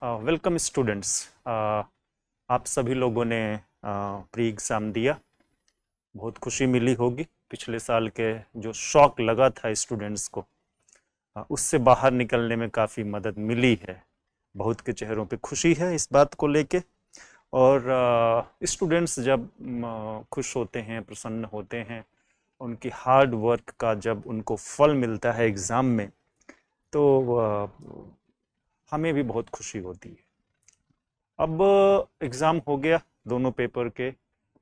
Welcome students. आप सभी लोगों ने प्री एग्ज़ाम दिया। बहुत खुशी मिली होगी। पिछले साल के जो शॉक लगा था स्टूडेंट्स को, उससे बाहर निकलने में काफ़ी मदद मिली है। बहुत के चेहरों पे खुशी है इस बात को लेके। और स्टूडेंट्स जब खुश होते हैं, प्रसन्न होते हैं, उनकी हार्ड वर्क का जब उनको फल मिलता है एग्ज़ाम में, तो हमें भी बहुत खुशी होती है। अब एग्ज़ाम हो गया दोनों पेपर के,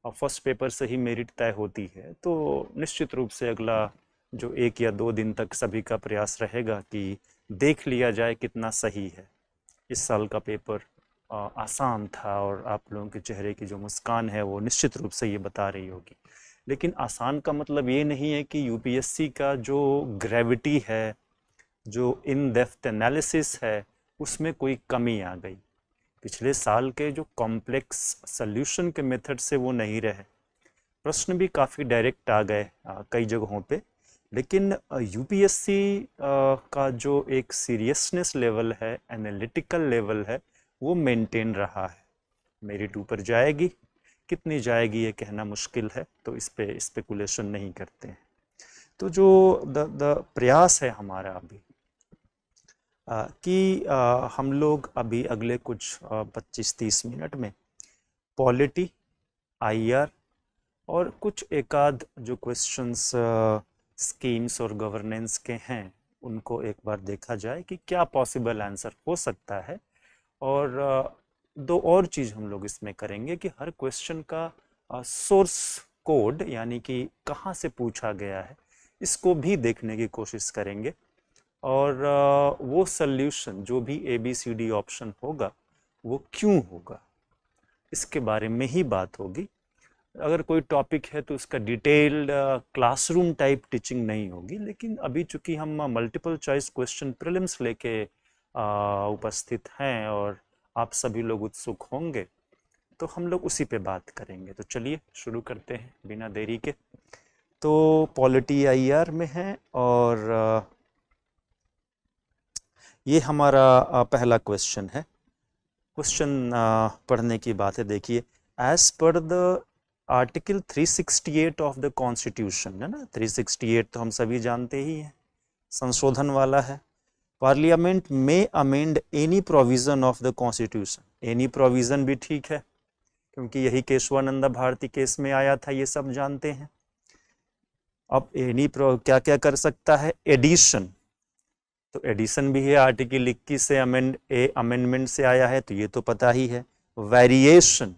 और फर्स्ट पेपर से ही मेरिट तय होती है, तो निश्चित रूप से अगला जो 1 या 2 दिन तक सभी का प्रयास रहेगा कि देख लिया जाए कितना सही है। इस साल का पेपर आसान था, और आप लोगों के चेहरे की जो मुस्कान है वो निश्चित रूप से ये बता रही होगी। लेकिन आसान का मतलब ये नहीं है कि यूपीएससी का जो ग्रेविटी है, जो इन डेप्थ एनालिसिस है, उसमें कोई कमी आ गई। पिछले साल के जो कॉम्प्लेक्स सॉल्यूशन के मेथड से वो नहीं रहे। प्रश्न भी काफ़ी डायरेक्ट आ गए कई जगहों पे। लेकिन यूपीएससी का जो एक सीरियसनेस लेवल है, एनालिटिकल लेवल है, वो मेंटेन रहा है। मेरिट ऊपर जाएगी, कितनी जाएगी ये कहना मुश्किल है, तो इस पे स्पेकुलेशन नहीं करते हैं। तो जो द प्रयास है हमारा अभी कि हम लोग अभी अगले कुछ 25-30 मिनट में पॉलिटी, आईआर और कुछ एकाध जो क्वेश्चंस स्कीम्स और गवर्नेंस के हैं, उनको एक बार देखा जाए कि क्या पॉसिबल आंसर हो सकता है। और दो और चीज़ हम लोग इसमें करेंगे कि हर क्वेश्चन का सोर्स कोड, यानी कि कहाँ से पूछा गया है, इसको भी देखने की कोशिश करेंगे। और वो सल्यूशन जो भी ABCD ऑप्शन होगा वो क्यों होगा, इसके बारे में ही बात होगी। अगर कोई टॉपिक है तो उसका डिटेल्ड क्लासरूम टाइप टीचिंग नहीं होगी। लेकिन अभी चूंकि हम मल्टीपल चॉइस क्वेश्चन प्रीलिम्स लेके उपस्थित हैं और आप सभी लोग उत्सुक होंगे, तो हम लोग उसी पे बात करेंगे। तो चलिए शुरू करते हैं बिना देरी के। तो पॉलिटी आईआर में है, और ये हमारा पहला क्वेश्चन है। क्वेश्चन पढ़ने की बात है, देखिए। As per the article 368 of the constitution, है ना, 368 तो हम सभी जानते ही हैं, संशोधन वाला है। पार्लियामेंट में amend any provision of the constitution. Any provision भी ठीक है, क्योंकि यही केशवानंदा भारती केस में आया था, ये सब जानते हैं। अब एनी क्या क्या कर सकता है? एडिशन, तो एडिशन भी है, आर्टिकल 21 से अमेंडमेंट से आया है, तो ये तो पता ही है। वेरिएशन,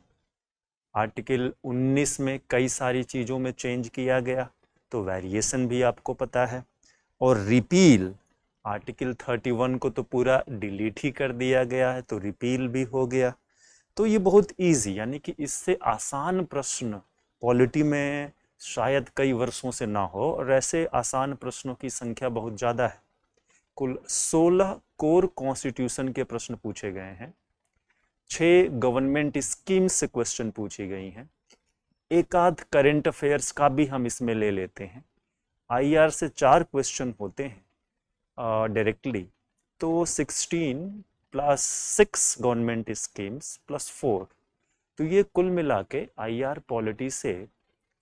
आर्टिकल 19 में कई सारी चीज़ों में चेंज किया गया, तो वेरिएशन भी आपको पता है। और रिपील, आर्टिकल 31 को तो पूरा डिलीट ही कर दिया गया है, तो रिपील भी हो गया। तो ये बहुत इजी, यानी कि इससे आसान प्रश्न पॉलिटी में शायद कई वर्षों से ना हो, और ऐसे आसान प्रश्नों की संख्या बहुत ज़्यादा है। कुल 16 कोर कॉन्स्टिट्यूशन के प्रश्न पूछे गए हैं, 6 गवर्नमेंट स्कीम से क्वेश्चन पूछी गई हैं, एक आध करंट अफेयर्स का भी हम इसमें ले लेते हैं। आईआर से 4 क्वेश्चन होते हैं डायरेक्टली, तो 16 प्लस 6 गवर्नमेंट स्कीम्स प्लस 4, तो ये कुल मिला के आईआर पॉलिटी से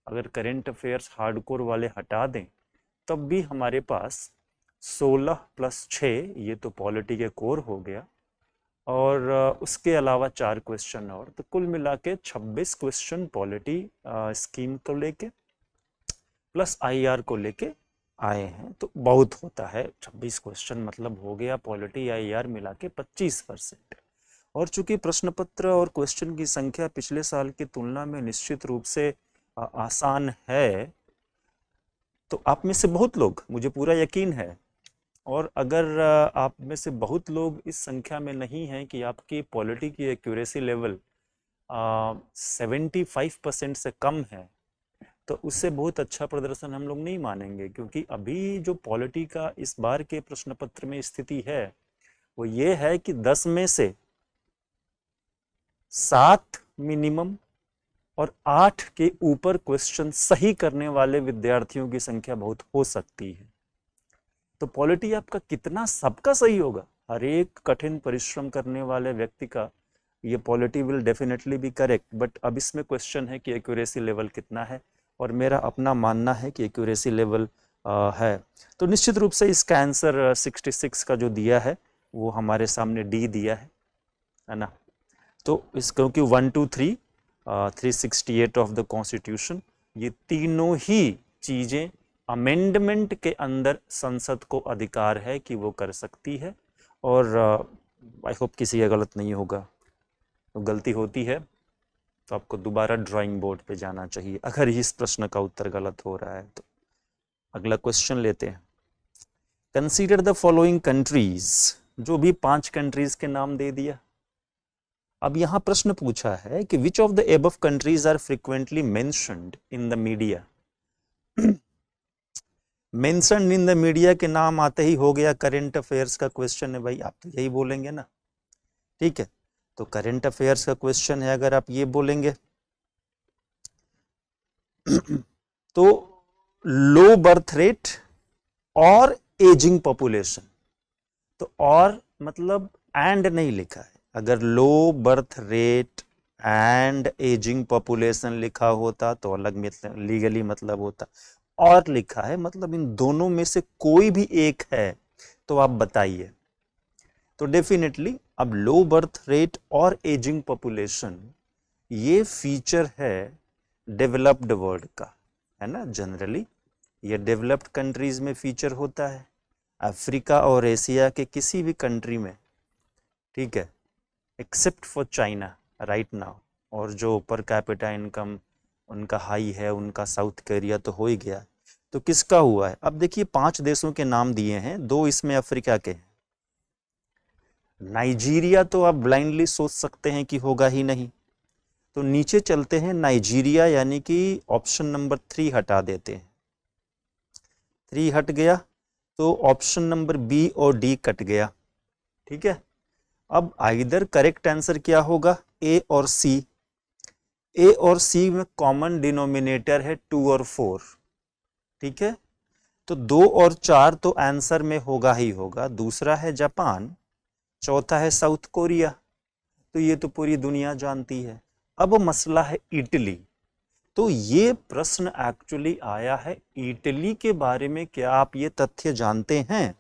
अगर करंट अफेयर्स हार्डकोर वाले हटा दें, तब भी हमारे पास 16 प्लस 6, ये तो पॉलिटी के कोर हो गया, और उसके अलावा 4 क्वेश्चन और, तो कुल मिला के 26 क्वेश्चन पॉलिटी स्कीम को लेके प्लस आईआर को लेके आए हैं। तो बहुत होता है 26 क्वेश्चन, मतलब हो गया पॉलिटी आईआर मिला के 25%। और चूंकि प्रश्न पत्र और क्वेश्चन की संख्या पिछले साल की तुलना में निश्चित रूप से आसान है, तो आप में से बहुत लोग, मुझे पूरा यकीन है, और अगर आप में से बहुत लोग इस संख्या में नहीं हैं कि आपकी पॉलिटी की एक्यूरेसी लेवल 75% से कम है, तो उससे बहुत अच्छा प्रदर्शन हम लोग नहीं मानेंगे। क्योंकि अभी जो पॉलिटी का इस बार के प्रश्न पत्र में स्थिति है, वो ये है कि 10 में से 7 मिनिमम और 8 के ऊपर क्वेश्चन सही करने वाले विद्यार्थियों की संख्या बहुत हो सकती है। तो पॉलिटी आपका कितना सबका सही होगा, हर एक कठिन परिश्रम करने वाले व्यक्ति का ये polity will definitely be correct, but अब इसमें क्वेश्चन है कि एक्यूरेसी लेवल कितना है, और मेरा अपना मानना है कि एक्यूरेसी लेवल है। तो निश्चित रूप से इसका आंसर 66 का जो दिया है वो हमारे सामने डी दिया है ना। तो इस क्योंकि 1 2 3 368 ऑफ द कॉन्स्टिट्यूशन, ये तीनों ही चीजें अमेंडमेंट के अंदर संसद को अधिकार है कि वो कर सकती है, और आई होप किसी का गलत नहीं होगा। तो गलती होती है तो आपको दोबारा ड्राइंग बोर्ड पे जाना चाहिए अगर इस प्रश्न का उत्तर गलत हो रहा है तो। अगला क्वेश्चन लेते हैं। कंसीडर द फॉलोइंग कंट्रीज, जो भी 5 कंट्रीज के नाम दे दिया। अब यहां प्रश्न पूछा है कि which of the above countries are frequently mentioned in the media. Mentioned in the media के नाम आते ही हो गया करंट अफेयर्स का क्वेश्चन है भाई, आप तो यही बोलेंगे ना, ठीक है। तो करंट अफेयर्स का क्वेश्चन है, अगर आप ये बोलेंगे तो लो बर्थ रेट और एजिंग पॉपुलेशन, तो और मतलब एंड नहीं लिखा है। अगर low birth rate and ageing population लिखा होता तो अलग लीगली मतलब होता, और लिखा है मतलब इन दोनों में से कोई भी एक है तो आप बताइए। तो डेफिनेटली अब लो बर्थ रेट और एजिंग पॉपुलेशन ये फीचर है डेवलप्ड वर्ल्ड का, है ना। जनरली ये डेवलप्ड कंट्रीज में फीचर होता है, अफ्रीका और एशिया के किसी भी कंट्री में, ठीक है, except for China right now. और जो पर कैपिटा इनकम उनका हाई है, उनका साउथ कोरिया तो हो ही गया। तो किसका हुआ है? अब देखिए 5 देशों के नाम दिए हैं, 2 इसमें अफ्रीका के हैं। नाइजीरिया तो आप ब्लाइंडली सोच सकते हैं कि होगा ही नहीं, तो नीचे चलते हैं नाइजीरिया, यानी कि ऑप्शन नंबर 3 हटा देते हैं। 3 हट गया तो ऑप्शन नंबर बी और डी कट गया, ठीक है। अब आइदर करेक्ट आंसर क्या होगा, ए और सी। ए और सी में कॉमन डिनोमिनेटर है 2 और 4, ठीक है। तो 2 और 4 तो आंसर में होगा ही होगा। दूसरा है जापान, चौथा है साउथ कोरिया, तो ये तो पूरी दुनिया जानती है। अब मसला है इटली। तो ये प्रश्न एक्चुअली आया है इटली के बारे में, क्या आप ये तथ्य जानते हैं?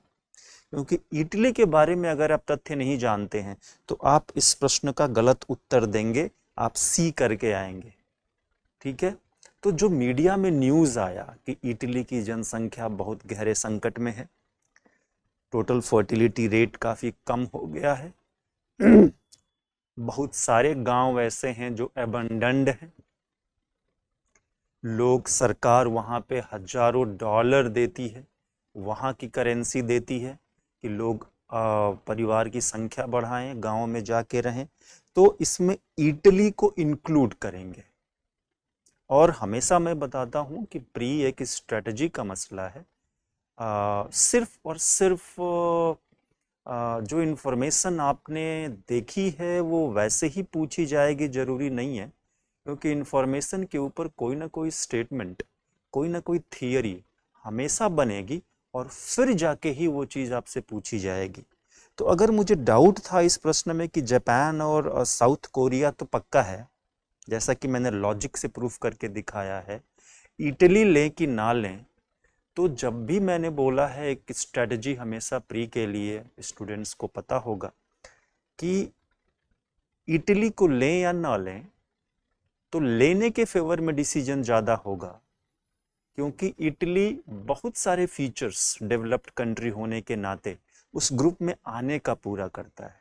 क्योंकि इटली के बारे में अगर आप तथ्य नहीं जानते हैं तो आप इस प्रश्न का गलत उत्तर देंगे, आप सी करके आएंगे, ठीक है। तो जो मीडिया में न्यूज आया कि इटली की जनसंख्या बहुत गहरे संकट में है, टोटल फर्टिलिटी रेट काफी कम हो गया है, बहुत सारे गांव ऐसे हैं जो एबंडन्ड हैं, लोग, सरकार वहां पे हजारों डॉलर देती है, वहां की करेंसी देती है कि लोग परिवार की संख्या बढ़ाएं, गांव में जाके रहें। तो इसमें इटली को इंक्लूड करेंगे। और हमेशा मैं बताता हूं कि प्री एक स्ट्रेटजी का मसला है, सिर्फ और सिर्फ जो इन्फॉर्मेशन आपने देखी है वो वैसे ही पूछी जाएगी जरूरी नहीं है, क्योंकि इन्फॉर्मेशन के ऊपर कोई ना कोई स्टेटमेंट, कोई ना कोई थियरी हमेशा बनेगी और फिर जाके ही वो चीज़ आपसे पूछी जाएगी। तो अगर मुझे डाउट था इस प्रश्न में कि जापान और साउथ कोरिया तो पक्का है, जैसा कि मैंने लॉजिक से प्रूफ करके दिखाया है, इटली लें कि ना लें, तो जब भी मैंने बोला है एक स्ट्रेटजी हमेशा प्री के लिए स्टूडेंट्स को पता होगा कि इटली को लें या ना लें, तो लेने के फेवर में डिसीजन ज़्यादा होगा, क्योंकि इटली बहुत सारे फीचर्स डेवलप्ड कंट्री होने के नाते उस ग्रुप में आने का पूरा करता है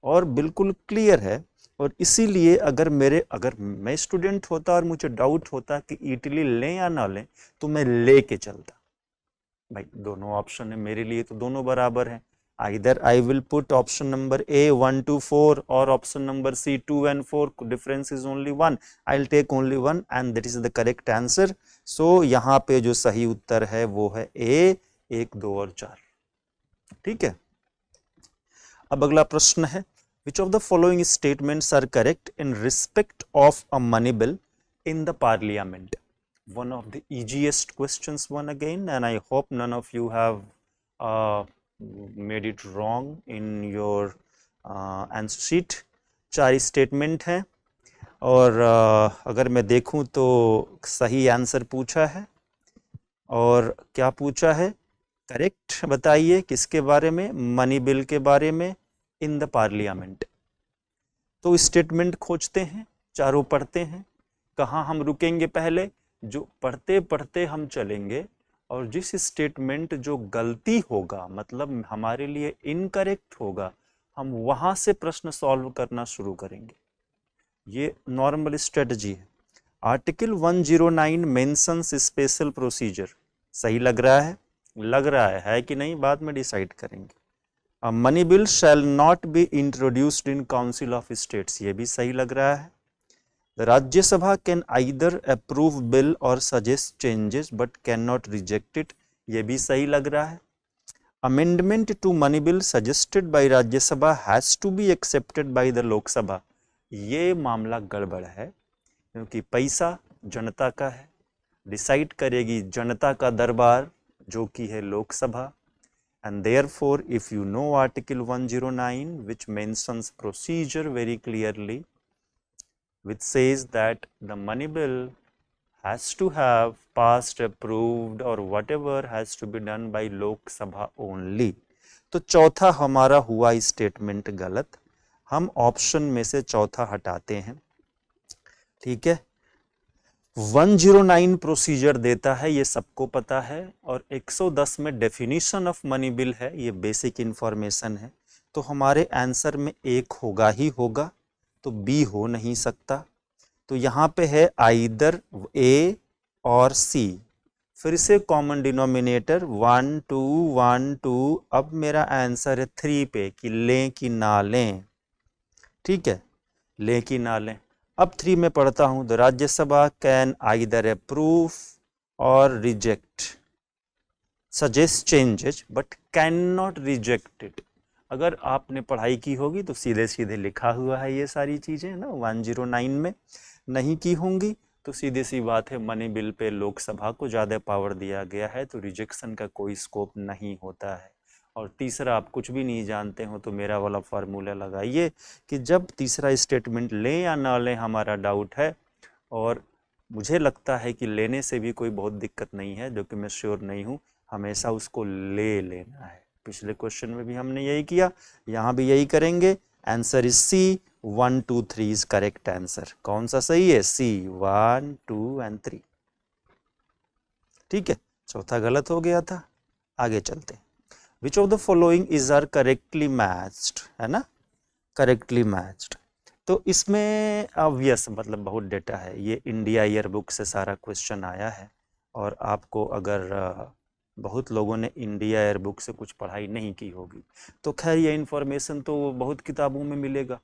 और बिल्कुल क्लियर है। और इसीलिए अगर मैं स्टूडेंट होता और मुझे डाउट होता कि इटली लें या ना लें, तो मैं ले के चलता। भाई दोनों ऑप्शन है मेरे लिए, तो दोनों बराबर हैं। Either I will put option number A 1 to 4 और option number C 2 and 4, difference is only 1, I will take only 1 and that is the correct answer. So यहाँ पे जो सही उत्तर है वो है ए 1 2 और 4, ठीक है। अब अगला प्रश्न है, which of the following statements are correct in respect of a money bill in the parliament? One of the easiest questions one again, and I hope none of you have made it wrong in your answer sheet. 4 statement हैं और अगर मैं देखूं तो सही answer पूछा है। और क्या पूछा है? करेक्ट बताइए किसके बारे में? मनी बिल के बारे में इन द पार्लियामेंट। तो स्टेटमेंट खोजते हैं, चारों पढ़ते हैं। कहाँ हम रुकेंगे? पहले जो पढ़ते पढ़ते हम चलेंगे और जिस स्टेटमेंट जो गलती होगा, मतलब हमारे लिए इनकरेक्ट होगा, हम वहां से प्रश्न सॉल्व करना शुरू करेंगे। ये नॉर्मल स्ट्रेटजी है। Article 109 mentions special procedure. सही लग रहा है? लग रहा है कि नहीं? बाद में डिसाइड करेंगे। Money bill shall not be introduced in council of states. ये भी सही लग रहा है। Rajya Sabha can either approve bill और suggest changes but can not reject it. ये भी सही लग रहा है। Amendment to money bill suggested by Rajya Sabha has to be accepted by the Lok Sabha. ये मामला गड़बड़ है, क्योंकि पैसा जनता का है, डिसाइड करेगी जनता का दरबार जो कि है Lok Sabha. And therefore, if you know Article 109, which mentions procedure very clearly, which says that the money bill has to have passed, approved or whatever has to be done by Lok Sabha only. तो चौथा हमारा हुआ statement गलत। हम option में से चौथा हटाते हैं। ठीक है। 109 प्रोसीजर देता है, ये सबको पता है, और 110 में डेफिनेशन ऑफ मनी बिल है, ये बेसिक इंफॉर्मेशन है। तो हमारे आंसर में एक होगा ही होगा, तो बी हो नहीं सकता। तो यहाँ पे है आइदर ए और सी। फिर से कॉमन डिनोमिनेटर 1 2 1 2। अब मेरा आंसर है 3 पे कि लें कि ना लें। ठीक है, लें कि ना लें। अब 3 में पढ़ता हूं, the Rajya Sabha can either approve और reject, suggest changes but can not reject it. अगर आपने पढ़ाई की होगी तो सीधे सीधे लिखा हुआ है ये सारी चीजें ना 109 में। नहीं की होंगी तो सीधी सी बात है, मनी बिल पे लोकसभा को ज़्यादा पावर दिया गया है, तो रिजेक्शन का कोई स्कोप नहीं होता है। और तीसरा, आप कुछ भी नहीं जानते हो तो मेरा वाला फार्मूला लगाइए कि जब तीसरा स्टेटमेंट लें या ना लें हमारा डाउट है, और मुझे लगता है कि लेने से भी कोई बहुत दिक्कत नहीं है, जो कि मैं श्योर नहीं हूँ, हमेशा उसको ले लेना है। पिछले क्वेश्चन में भी हमने यही किया, यहाँ भी यही करेंगे। Answer is C, 1 2 3 is correct answer. कौन सा सही है? C, 1 2 and 3। ठीक है, चौथा गलत हो गया था। आगे चलते हैं। Which of the following is are correctly matched, है ना, करेक्टली मैच्ड। तो इसमें ऑब्वियस, मतलब बहुत डेटा है, ये इंडिया ईयर बुक से सारा क्वेश्चन आया है। और आपको अगर बहुत लोगों ने इंडिया ईयर बुक से कुछ पढ़ाई नहीं की होगी तो खैर ये इन्फॉर्मेशन तो बहुत किताबों में मिलेगा।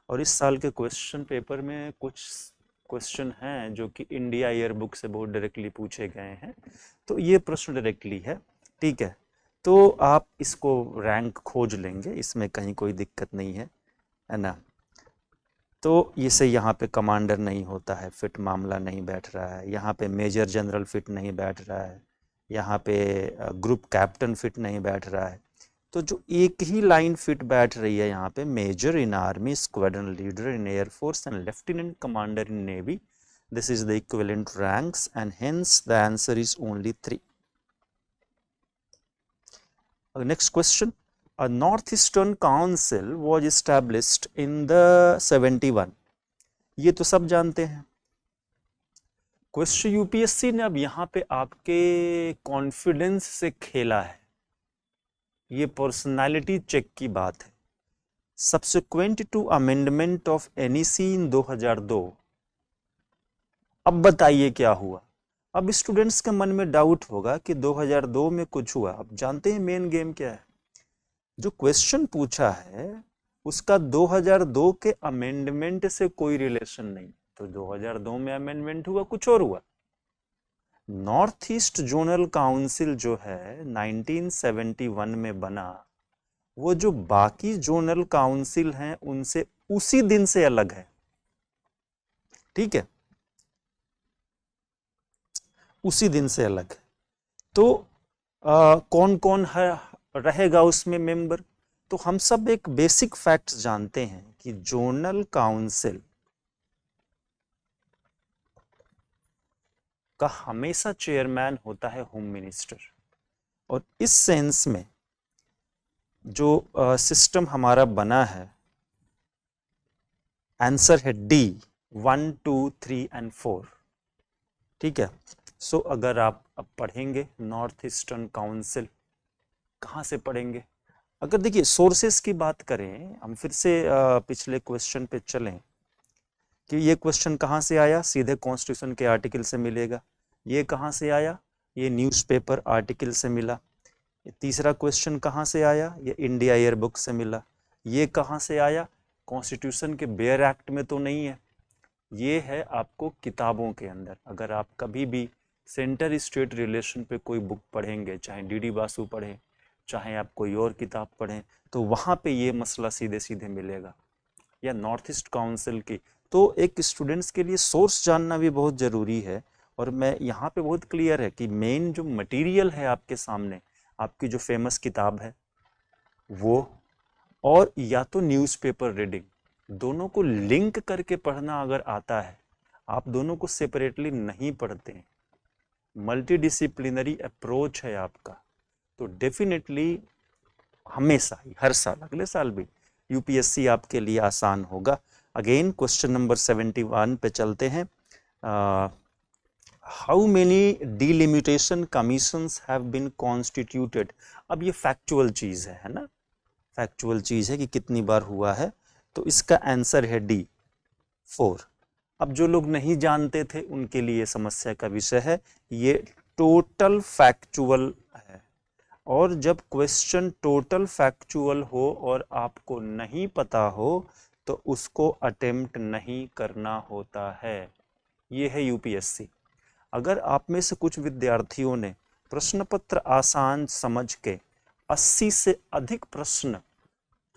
और इस साल के क्वेश्चन पेपर में कुछ क्वेश्चन हैं जो कि इंडिया ईयर बुक से बहुत डायरेक्टली पूछे गए हैं, तो ये प्रश्न डायरेक्टली है। ठीक है, तो आप इसको रैंक खोज लेंगे, इसमें कहीं कोई दिक्कत नहीं है ना। तो इसे यहाँ पे कमांडर नहीं होता है, फिट मामला नहीं बैठ रहा है। यहाँ पे मेजर जनरल फिट नहीं बैठ रहा है। यहाँ पे ग्रुप कैप्टन फिट नहीं बैठ रहा है। तो जो एक ही लाइन फिट बैठ रही है यहाँ पे, major in army, squadron leader in air force and lieutenant commander in navy, this is the equivalent ranks and hence the answer is only 3। Next question, a northeastern council was established in the 71। ये तो सब जानते हैं। Question UPSC ने अब यहाँ पे आपके कॉन्फिडेंस से खेला है, ये पर्सनालिटी चेक की बात है। Subsequent to amendment of NEC in 2002। अब बताइए क्या हुआ। अब स्टूडेंट्स के मन में डाउट होगा कि 2002 में कुछ हुआ। अब जानते हैं मेन गेम क्या है। जो क्वेश्चन पूछा है उसका 2002 के अमेंडमेंट से कोई रिलेशन नहीं। तो 2002 में अमेंडमेंट हुआ, कुछ और हुआ। नॉर्थ ईस्ट जोनल काउंसिल जो है 1971 में बना, वो जो बाकी जोनल काउंसिल हैं उनसे उसी दिन से अलग है। ठीक है, उसी दिन से अलग है। तो कौन कौन है रहेगा उसमें मेंबर। तो हम सब एक बेसिक फैक्ट्स जानते हैं कि जोनल काउंसिल का हमेशा चेयरमैन होता है होम मिनिस्टर। और इस सेंस में जो सिस्टम हमारा बना है, आंसर है डी 1, 2, 3 एंड 4। ठीक है। सो अगर आप अब पढ़ेंगे नॉर्थ ईस्टर्न काउंसिल, कहाँ से पढ़ेंगे? अगर देखिए सोर्सेस की बात करें, हम फिर से पिछले क्वेश्चन पे चलें कि ये क्वेश्चन कहाँ से आया, सीधे कॉन्स्टिट्यूशन के आर्टिकल से मिलेगा। ये कहाँ से आया, ये न्यूज़पेपर आर्टिकल से मिला। ये तीसरा क्वेश्चन कहाँ से आया, ये इंडिया ईयर बुक से मिला। ये कहाँ से आया, कॉन्स्टिट्यूशन के बेयर एक्ट में तो नहीं है, ये है आपको किताबों के अंदर। अगर आप कभी भी सेंटर स्टेट रिलेशन पे कोई बुक पढ़ेंगे, चाहे डीडी बासु पढ़ें, चाहे आप कोई और किताब पढ़ें, तो वहाँ पे ये मसला सीधे सीधे मिलेगा। या नॉर्थ ईस्ट काउंसिल की, तो एक स्टूडेंट्स के लिए सोर्स जानना भी बहुत ज़रूरी है। और मैं यहाँ पे बहुत क्लियर है कि मेन जो मटेरियल है आपके सामने, आपकी जो फेमस किताब है वो, और या तो न्यूज़पेपर रीडिंग, दोनों को लिंक करके पढ़ना अगर आता है, आप दोनों को सेपरेटली नहीं पढ़ते हैं, मल्टीडिसिप्लिनरी अप्रोच है आपका, तो डेफिनेटली हमेशा ही, हर साल, अगले साल भी यूपीएससी आपके लिए आसान होगा। अगेन क्वेश्चन नंबर 71 पे चलते हैं। How many delimitation commissions have been constituted. अब ये फैक्चुअल चीज़ है ना, फैक्चुअल चीज़ है कि कितनी बार हुआ है, तो इसका आंसर है डी 4। अब जो लोग नहीं जानते थे उनके लिए समस्या का विषय है, ये टोटल फैक्चुअल है। और जब क्वेश्चन टोटल फैक्चुअल हो और आपको नहीं पता हो तो उसको अटेम्प्ट नहीं करना होता है। ये है यूपीएससी। अगर आप में से कुछ विद्यार्थियों ने प्रश्न पत्र आसान समझ के 80 से अधिक प्रश्न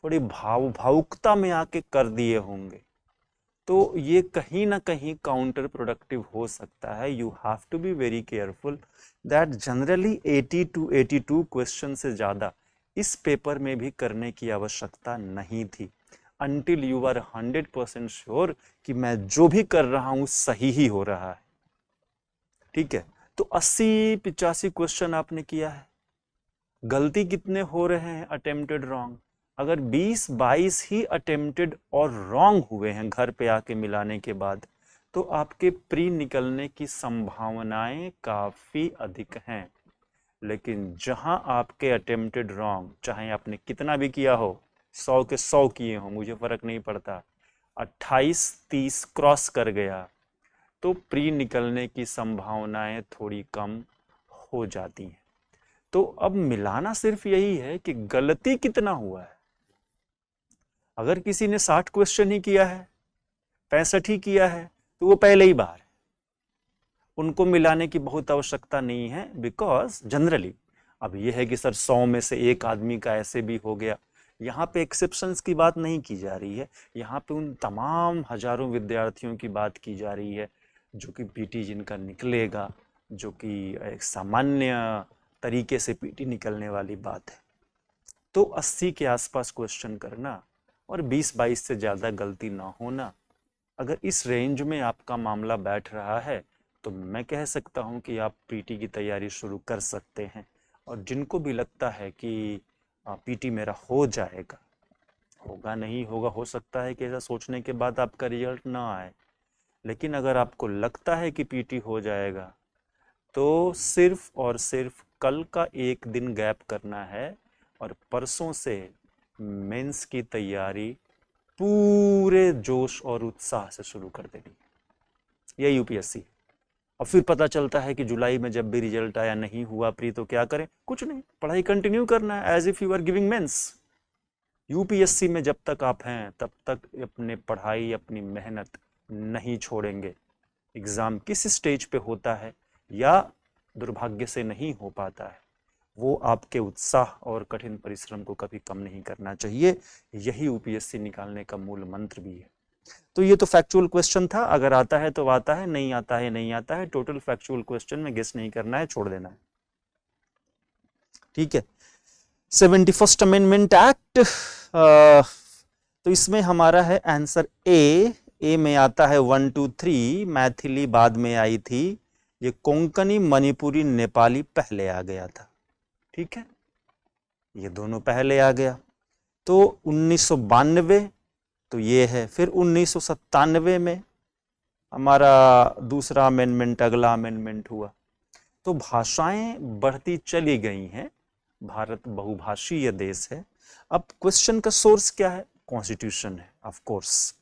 थोड़ी भावुकता में आके कर दिए होंगे, तो ये कहीं ना कहीं काउंटर प्रोडक्टिव हो सकता है। You have to be very careful that generally 80 to 82 question से ज़्यादा इस पेपर में भी करने की आवश्यकता नहीं थी, अनटिल यू आर 100% श्योर कि मैं जो भी कर रहा हूँ सही ही हो रहा है। ठीक है, तो 80-85 क्वेश्चन आपने किया है, गलती कितने हो रहे हैं अटेम्प्टेड रॉन्ग? अगर 20-22 ही अटेम्प्टेड और रॉन्ग हुए हैं घर पे आके मिलाने के बाद, तो आपके प्री निकलने की संभावनाएं काफी अधिक हैं। लेकिन जहां आपके अटेम्प्टेड रॉन्ग, चाहे आपने कितना भी किया हो, 100 के 100 किए हो, मुझे फर्क नहीं पड़ता, 28-30 क्रॉस कर गया, तो प्री निकलने की संभावनाएं थोड़ी कम हो जाती हैं। तो अब मिलाना सिर्फ यही है कि गलती कितना हुआ है। अगर किसी ने 60 क्वेश्चन ही किया है, 65 ही किया है, तो वो पहले ही बाहर है, उनको मिलाने की बहुत आवश्यकता नहीं है। बिकॉज जनरली अब ये है कि सर 100 में से एक आदमी का ऐसे भी हो गया, यहाँ पे एक्सेप्शंस की बात नहीं की जा रही है, यहाँ पे उन तमाम हजारों विद्यार्थियों की बात की जा रही है जो कि पीटी जिनका निकलेगा, जो कि एक सामान्य तरीके से पीटी निकलने वाली बात है। तो 80 के आसपास क्वेश्चन करना और 20-22 से ज़्यादा गलती ना होना, अगर इस रेंज में आपका मामला बैठ रहा है तो मैं कह सकता हूं कि आप पीटी की तैयारी शुरू कर सकते हैं। और जिनको भी लगता है कि पीटी मेरा हो जाएगा, होगा नहीं होगा, हो सकता है कि ऐसा सोचने के बाद आपका रिजल्ट ना आए, लेकिन अगर आपको लगता है कि पीटी हो जाएगा तो सिर्फ और सिर्फ कल का एक दिन गैप करना है और परसों से मेंस की तैयारी पूरे जोश और उत्साह से शुरू कर देनी। ये यूपीएससी। और फिर पता चलता है कि जुलाई में जब भी रिजल्ट आया नहीं हुआ प्री, तो क्या करें? कुछ नहीं, पढ़ाई कंटिन्यू करना है as if you are giving mains. UPSC में जब तक आप हैं तब तक अपने पढ़ाई, अपनी मेहनत नहीं छोड़ेंगे। एग्जाम किस स्टेज पे होता है या दुर्भाग्य से नहीं हो पाता है, वो आपके उत्साह और कठिन परिश्रम को कभी कम नहीं करना चाहिए। यही यूपीएससी निकालने का मूल मंत्र भी है। तो ये तो फैक्चुअल क्वेश्चन था, अगर आता है तो आता है, नहीं आता है नहीं आता है। टोटल फैक्चुअल क्वेश्चन में गेस नहीं करना है, छोड़ देना है। ठीक है, 71st अमेंडमेंट एक्ट, तो इसमें हमारा है आंसर ए में आता है 1 2 3, मैथिली बाद में आई थी, ये कोंकणी मणिपुरी नेपाली पहले आ गया था। ठीक है, ये दोनों पहले आ गया। तो 1992 तो ये है, फिर 1997 में हमारा दूसरा अमेंडमेंट, अगला अमेंडमेंट हुआ। तो भाषाएं बढ़ती चली गई हैं, भारत बहुभाषीय देश है। अब क्वेश्चन का सोर्स क्या है? कॉन्स्टिट्यूशन है। ऑफ कोर्स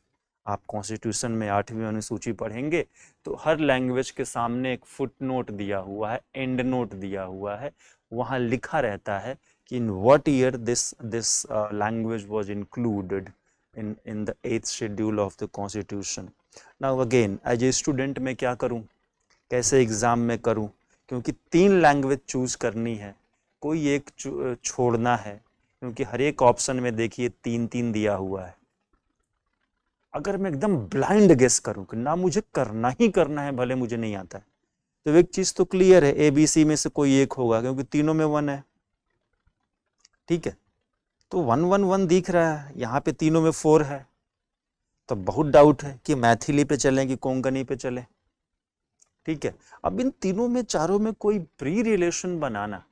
आप कॉन्स्टिट्यूशन में 8वीं अनुसूची पढ़ेंगे तो हर लैंग्वेज के सामने एक फुट नोट दिया हुआ है, एंड नोट दिया हुआ है, वहां लिखा रहता है कि in what year this language was included in the 8th schedule of the constitution. Now again as a student मैं क्या करूं, कैसे एग्जाम में करूं, क्योंकि 3 लैंग्वेज चूज करनी है, कोई एक छोड़ना है, क्योंकि हर एक ऑप्शन में देखिए 3 दिया हुआ है। अगर मैं एकदम ब्लाइंड गेस करूं कि ना मुझे करना ही करना है भले मुझे नहीं आता है, तो एक चीज तो क्लियर है, ABC में से कोई एक होगा, क्योंकि तीनों में 1 है। ठीक है, तो 1 1 1 दिख रहा है, यहाँ पे तीनों में 4 है, तो बहुत डाउट है कि मैथिली पे चलें कि कोंकणी पे चलें। ठीक है, अब इन तीनों में चारों में कोई प्री रिलेशन बनाना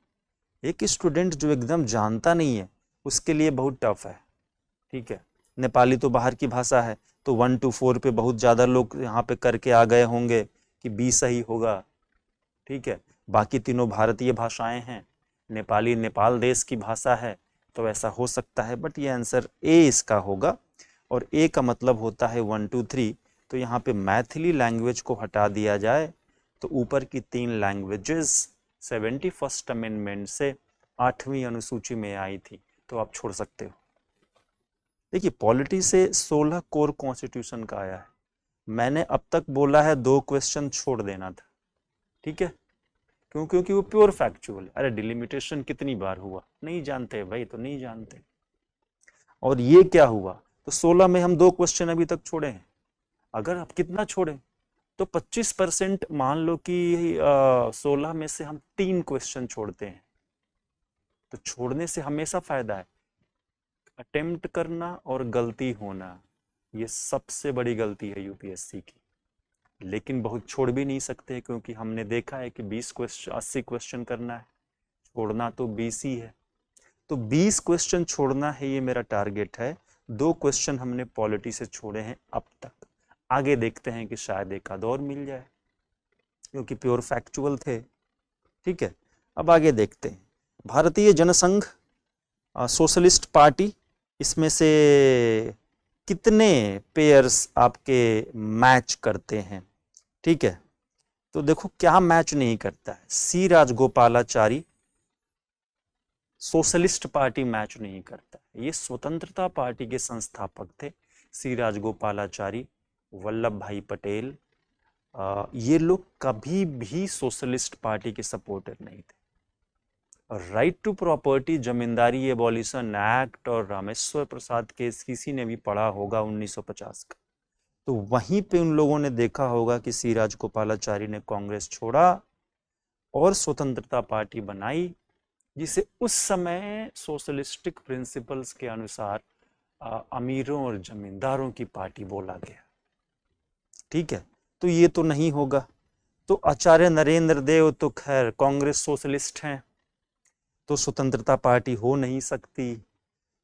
एक स्टूडेंट जो एकदम जानता नहीं है उसके लिए बहुत टफ है। ठीक है, नेपाली तो बाहर की भाषा है, तो 1 to 4 पे बहुत ज़्यादा लोग यहाँ पे करके आ गए होंगे कि बी सही होगा। ठीक है, बाकी तीनों भारतीय भाषाएं हैं, नेपाली नेपाल देश की भाषा है, तो ऐसा हो सकता है, बट ये आंसर ए इसका होगा। और ए का मतलब होता है 1 2 3, तो यहाँ पे मैथिली लैंग्वेज को हटा दिया जाए तो ऊपर की 3 लैंग्वेजेस 71st अमेंडमेंट से 8वीं अनुसूची में आई थी, तो आप छोड़ सकते हो। देखिए पॉलिटी से 16 कोर कॉन्स्टिट्यूशन का आया है, मैंने अब तक बोला है 2 क्वेश्चन छोड़ देना था। ठीक है, क्यों? क्योंकि वो प्योर फैक्चुअल है। अरे डिलिमिटेशन कितनी बार हुआ, नहीं जानते भाई तो नहीं जानते। और ये क्या हुआ, तो 16 में हम 2 क्वेश्चन अभी तक छोड़े हैं। अगर आप कितना छोड़े तो 25% मान लो कि 16 में से हम 3 क्वेश्चन छोड़ते हैं, तो छोड़ने से हमेशा फायदा है। अटेम्प्ट करना और गलती होना ये सबसे बड़ी गलती है यूपीएससी की, लेकिन बहुत छोड़ भी नहीं सकते, क्योंकि हमने देखा है कि 20 क्वेश्चन 80 क्वेश्चन करना है, छोड़ना तो 20 ही है। तो 20 क्वेश्चन छोड़ना है, ये मेरा टारगेट है। 2 क्वेश्चन हमने पॉलिटी से छोड़े हैं अब तक, आगे देखते हैं कि शायद एक आध और मिल जाए, क्योंकि प्योर फैक्चुअल थे। ठीक है, अब आगे देखते हैं। भारतीय जनसंघ सोशलिस्ट पार्टी, इसमें से कितने पेयर्स आपके मैच करते हैं? ठीक है, तो देखो क्या मैच नहीं करता है, सी राजगोपालाचारी सोशलिस्ट पार्टी मैच नहीं करता। ये स्वतंत्रता पार्टी के संस्थापक थे, सी राजगोपालाचारी, वल्लभ भाई पटेल। ये लोग कभी भी सोशलिस्ट पार्टी के सपोर्टर नहीं थे। Right to property, zamindari abolition act और रामेश्वर प्रसाद केस किसी ने भी पढ़ा होगा 1950 का, तो वहीं पे उन लोगों ने देखा होगा कि सी राजगोपालाचारी ने कांग्रेस छोड़ा और स्वतंत्रता पार्टी बनाई, जिसे उस समय सोशलिस्टिक प्रिंसिपल्स के अनुसार अमीरों और जमींदारों की पार्टी बोला गया। ठीक है, तो ये तो नहीं होगा। तो आचार्य नरेंद्र देव तो खैर कांग्रेस सोशलिस्ट हैं, तो स्वतंत्रता पार्टी हो नहीं सकती।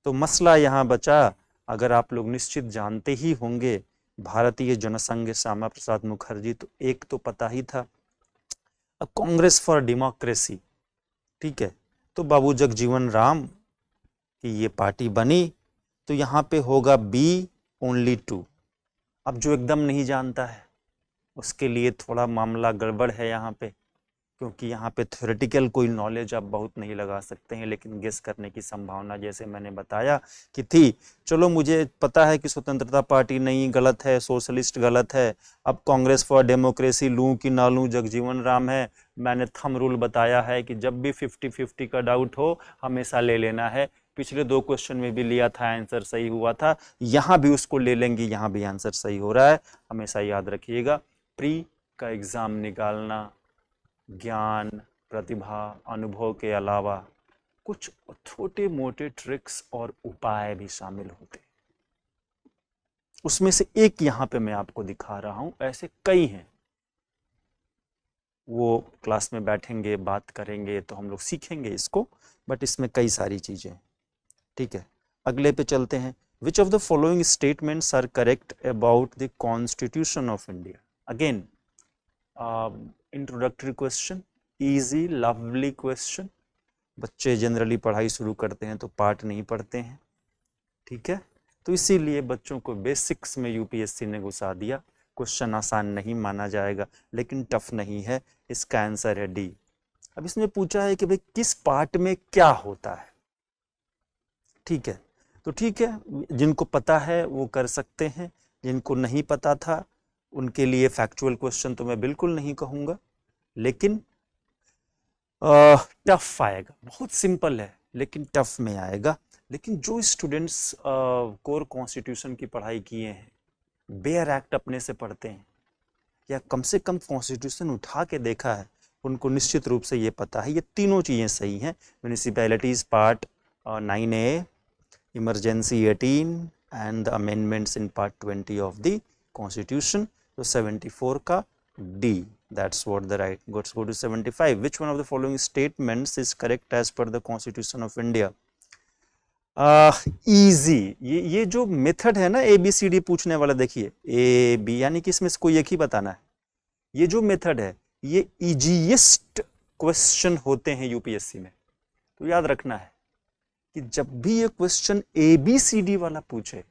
तो मसला यहाँ बचा, अगर आप लोग निश्चित जानते ही होंगे भारतीय जनसंघ श्यामा प्रसाद मुखर्जी, तो एक तो पता ही था, कांग्रेस फॉर डेमोक्रेसी। ठीक है, तो बाबू जगजीवन राम की ये पार्टी बनी, तो यहाँ पे होगा बी ओनली 2। अब जो एकदम नहीं जानता है उसके लिए थोड़ा मामला गड़बड़ है यहाँ पे, क्योंकि यहाँ पे थ्योरेटिकल कोई नॉलेज आप बहुत नहीं लगा सकते हैं, लेकिन गेस करने की संभावना जैसे मैंने बताया कि थी। चलो मुझे पता है कि स्वतंत्रता पार्टी नहीं गलत है, सोशलिस्ट गलत है, अब कांग्रेस फॉर डेमोक्रेसी लूँ कि ना लूँ, जगजीवन राम है। मैंने थंब रूल बताया है कि जब भी 50-50 का डाउट हो हमेशा ले लेना है। पिछले 2 क्वेश्चन में भी लिया था, आंसर सही हुआ था, यहाँ भी उसको ले लेंगे, यहाँ भी आंसर सही हो रहा है, हमेशा याद रखिएगा। प्री का एग्जाम निकालना ज्ञान, प्रतिभा, अनुभव के अलावा कुछ छोटे मोटे ट्रिक्स और उपाय भी शामिल होते हैं। उसमें से एक यहां पे मैं आपको दिखा रहा हूं, ऐसे कई हैं। वो क्लास में बैठेंगे, बात करेंगे तो हम लोग सीखेंगे इसको, बट इसमें कई सारी चीजें हैं। ठीक है, अगले पे चलते हैं। Which of the following statements are correct about the constitution of India? Again introductory question, easy lovely question. बच्चे जनरली पढ़ाई शुरू करते हैं तो पार्ट नहीं पढ़ते हैं, ठीक है, तो इसीलिए बच्चों को बेसिक्स में यूपीएससी ने घुसा दिया। क्वेश्चन आसान नहीं माना जाएगा, लेकिन टफ नहीं है। इसका आंसर है डी। अब इसमें पूछा है कि भाई किस पार्ट में क्या होता है, ठीक है, तो ठीक है, जिनको पता है वो कर सकते हैं, जिनको नहीं पता था उनके लिए फैक्चुअल क्वेश्चन तो मैं बिल्कुल नहीं कहूँगा, लेकिन टफ आएगा। बहुत सिंपल है लेकिन टफ में आएगा। लेकिन जो स्टूडेंट्स कोर कॉन्स्टिट्यूशन की पढ़ाई किए हैं, बेयर एक्ट अपने से पढ़ते हैं, या कम से कम कॉन्स्टिट्यूशन उठा के देखा है, उनको निश्चित रूप से ये पता है ये तीनों चीज़ें सही हैं। Municipalities part 9A, emergency 18 and the amendments in part 20 of the constitution. तो 74 का D, that's what the right. Let's go to 75. Which one of the following statements is correct as per the Constitution of India? Easy. ये जो method है ना ABCD पूछने वाला, देखिए A B, यानी कि इसमें से कोई एक ही बताना है। ये जो मेथड है ये इजीएस्ट क्वेश्चन होते हैं यूपीएससी में, तो याद रखना है कि जब भी ये क्वेश्चन ABCD वाला पूछे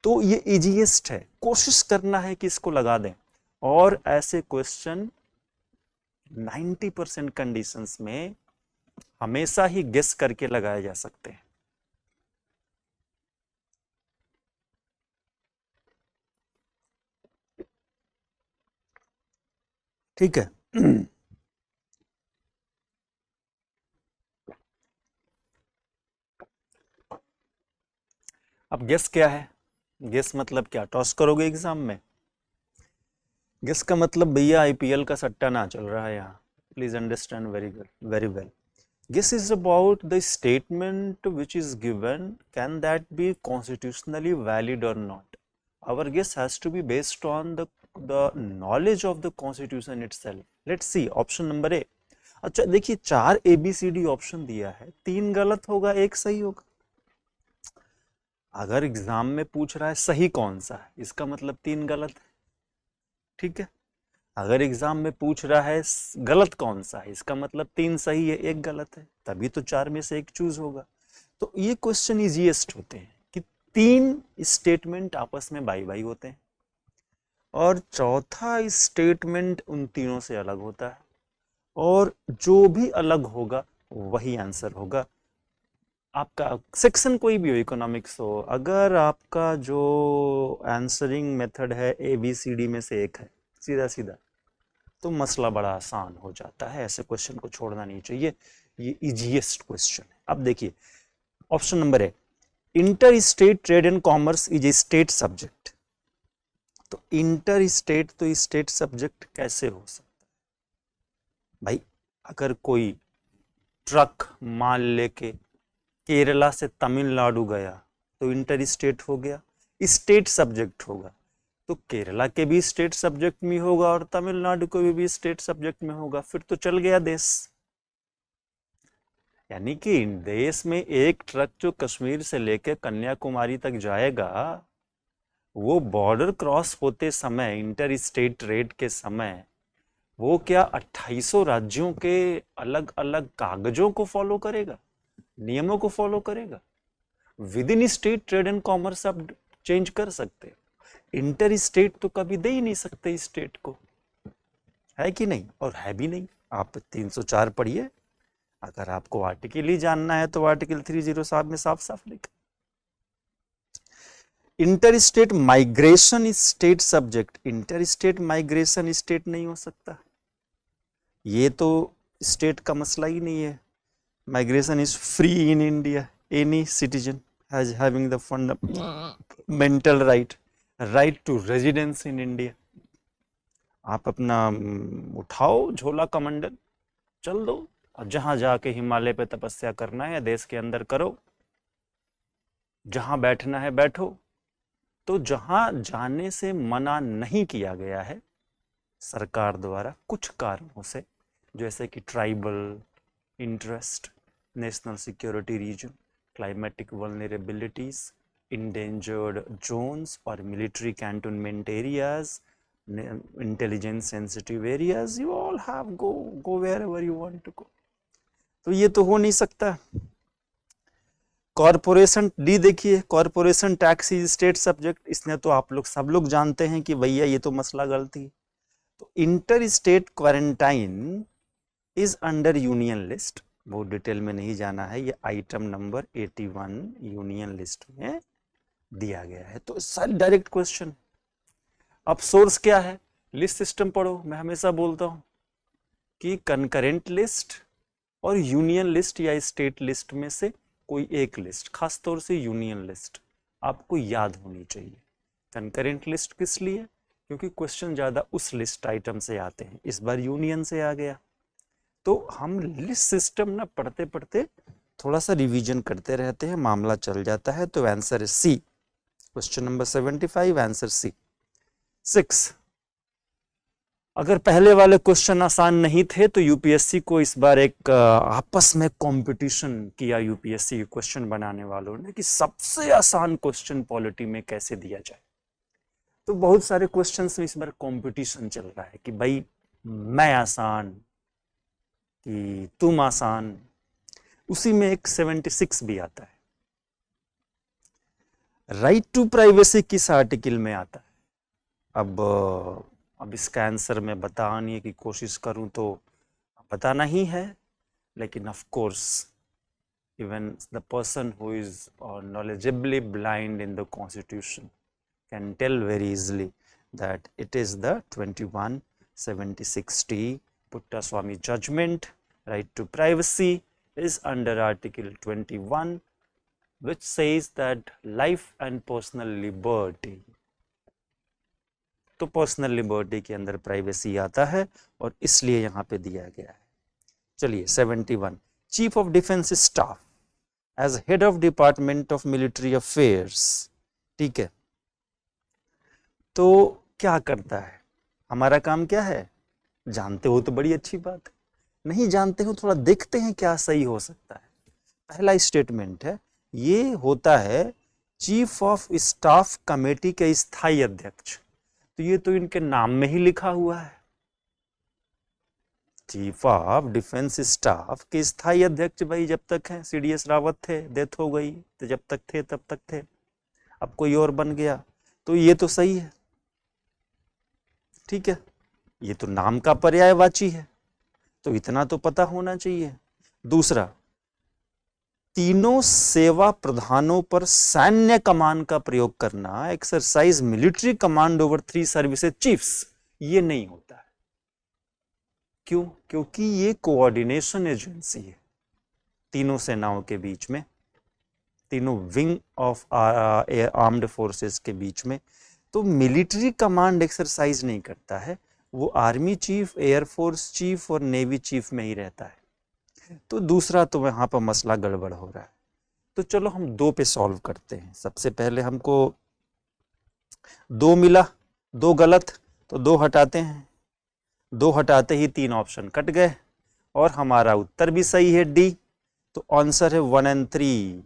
तो ये इजीएस्ट है, कोशिश करना है कि इसको लगा दें। और ऐसे क्वेश्चन 90% कंडीशंस में हमेशा ही गेस करके लगाए जा सकते हैं। ठीक है, अब गेस क्या है? गेस मतलब क्या? टॉस करोगे एग्जाम में? गेस का मतलब भैया आईपीएल का सट्टा ना चल रहा है यहाँ, please understand very well. Guess is about the statement which is given, can that be constitutionally valid or not? Our guess has to be based on the knowledge of the constitution itself. Let's see option number A. अच्छा देखिए 4 ABCD option दिया है, 3 गलत होगा, 1 सही होगा। अगर exam में पूछ रहा है सही कौन सा है, इसका मतलब 3 गलत है, ठीक है। अगर एग्जाम में पूछ रहा है गलत कौन सा है, इसका मतलब 3 सही है 1 गलत है, तभी तो 4 में से 1 चूज होगा। तो ये क्वेश्चन इजीएस्ट होते हैं कि 3 स्टेटमेंट आपस में बाई बाई होते हैं और चौथा स्टेटमेंट उन तीनों से अलग होता है, और जो भी अलग होगा वही आंसर होगा। आपका सेक्शन कोई भी हो, इकोनॉमिक्स हो, अगर आपका जो आंसरिंग मेथड है ABCD में से एक है सीधा सीधा, तो मसला बड़ा आसान हो जाता है। ऐसे क्वेश्चन को छोड़ना नहीं चाहिए, ये इजीएस्ट क्वेश्चन है। अब देखिए ऑप्शन नंबर है, inter state trade and commerce is a state subject. तो इंटर स्टेट तो स्टेट सब्जेक्ट कैसे हो सकता है भाई? अगर कोई ट्रक माल लेके केरला से तमिलनाडु गया तो इंटर स्टेट हो गया, स्टेट सब्जेक्ट होगा। तो केरला के भी स्टेट सब्जेक्ट में होगा और तमिलनाडु को भी स्टेट सब्जेक्ट में होगा, फिर तो चल गया देश। यानी कि देश में एक ट्रक जो कश्मीर से लेकर कन्याकुमारी तक जाएगा, वो बॉर्डर क्रॉस होते समय, इंटर स्टेट ट्रेड के समय, वो क्या 2800 राज्यों के अलग अलग कागजों को फॉलो करेगा, नियमों को फॉलो करेगा? With in state trade and commerce आप चेंज कर सकते हो, इंटर स्टेट तो कभी दे ही नहीं सकते स्टेट को, है कि नहीं? और है भी नहीं। आप 304 पढ़िए, अगर आपको आर्टिकल ही जानना है तो आर्टिकल 307 में साफ साफ लिखा, inter state migration is state subject. Inter state migration state नहीं हो सकता, ये तो स्टेट का मसला ही नहीं है। Migration is free in India, any citizen has having the fundamental right to residence in India. आप अपना उठाओ झोला कमंडल, चल दो, और जहां जाके हिमालय पे तपस्या करना है या देश के अंदर करो, जहां बैठना है बैठो। तो जहां जाने से मना नहीं किया गया है सरकार द्वारा कुछ कारणों से, जैसे कि tribal interest, national security reason, climatic vulnerabilities, endangered zones or military cantonment areas, intelligence sensitive areas, you all have go wherever you want to go. तो ये तो हो नहीं सकता। कॉरपोरेशन डी देखिए, corporation tax is state subject, इसने तो आप लोग सब लोग जानते हैं कि भैया ये तो मसला गलती। तो inter state quarantine is under union list, बहुत डिटेल में नहीं जाना है, ये आइटम नंबर 81 यूनियन लिस्ट में दिया गया है। तो सारी डायरेक्ट क्वेश्चन। अब सोर्स क्या है, लिस्ट सिस्टम पढ़ो। मैं हमेशा बोलता हूं कि कंकरेंट लिस्ट और यूनियन लिस्ट या स्टेट लिस्ट में से कोई एक लिस्ट, खासतौर से यूनियन लिस्ट आपको याद होनी चाहिए। कंकरेंट लिस्ट किस लिए, क्योंकि क्वेश्चन ज्यादा उस लिस्ट आइटम से आते हैं, इस बार यूनियन से आ गया। तो हम लिस्ट सिस्टम ना पढ़ते पढ़ते थोड़ा सा रिवीजन करते रहते हैं, मामला चल जाता है। तो आंसर है सी, क्वेश्चन नंबर 75, आंसर सी। 6, अगर पहले वाले क्वेश्चन आसान नहीं थे तो यूपीएससी को इस बार एक आपस में कंपटीशन किया यूपीएससी के क्वेश्चन बनाने वालों ने कि सबसे आसान क्वेश्चन पॉलिटी में कैसे दिया जाए। तो बहुत सारे क्वेश्चंस में इस बार कंपटीशन चल रहा है कि भाई मैं आसान कि तुम आसान। उसी में एक 76 भी आता है। राइट टू प्राइवेसी किस आर्टिकल में आता है? अब इसका आंसर मैं बताने की कोशिश करूं तो बताना ही है, लेकिन of course even the person who is knowledgeably blind in the constitution can tell very easily that it is the 2176T Puttaswamy judgment. Right to privacy is under Article 21, which says that life and personal liberty, तो personal liberty के अंदर privacy आता है और इसलिए यहां पे दिया गया है। चलिए 71, chief of defence staff as head of department of military affairs. ठीक है, तो क्या करता है, हमारा काम क्या है, जानते हो तो बड़ी अच्छी बात है, नहीं जानते हो थोड़ा देखते हैं क्या सही हो सकता है। पहला स्टेटमेंट है, ये होता है चीफ ऑफ स्टाफ कमेटी के स्थायी अध्यक्ष। तो ये तो इनके नाम में ही लिखा हुआ है, चीफ ऑफ डिफेंस स्टाफ के स्थायी अध्यक्ष। भाई जब तक हैं सीडीएस रावत थे, डेथ हो गई, तो जब तक थे तब तक थे, अब कोई और बन गया, तो ये तो सही है। ठीक है, ये तो नाम का पर्यायवाची है, तो इतना तो पता होना चाहिए। दूसरा, तीनों सेवा प्रधानों पर सैन्य कमान का प्रयोग करना, exercise military command over 3 services chiefs, ये नहीं होता है। क्यों? क्योंकि ये कोऑर्डिनेशन एजेंसी है तीनों सेनाओं के बीच में, तीनों विंग ऑफ आर्म्ड फोर्सेस के बीच में। तो मिलिट्री कमांड एक्सरसाइज नहीं करता है, वो आर्मी चीफ, एयरफोर्स चीफ और नेवी चीफ में ही रहता है। तो दूसरा तो यहाँ पर मसला गड़बड़ हो रहा है। तो चलो हम 2 पे सॉल्व करते हैं। सबसे पहले हमको 2 मिला, 2 गलत, तो 2 हटाते हैं। 2 हटाते ही 3 ऑप्शन कट गए और हमारा उत्तर भी सही है, डी। तो आंसर है 1 और 3,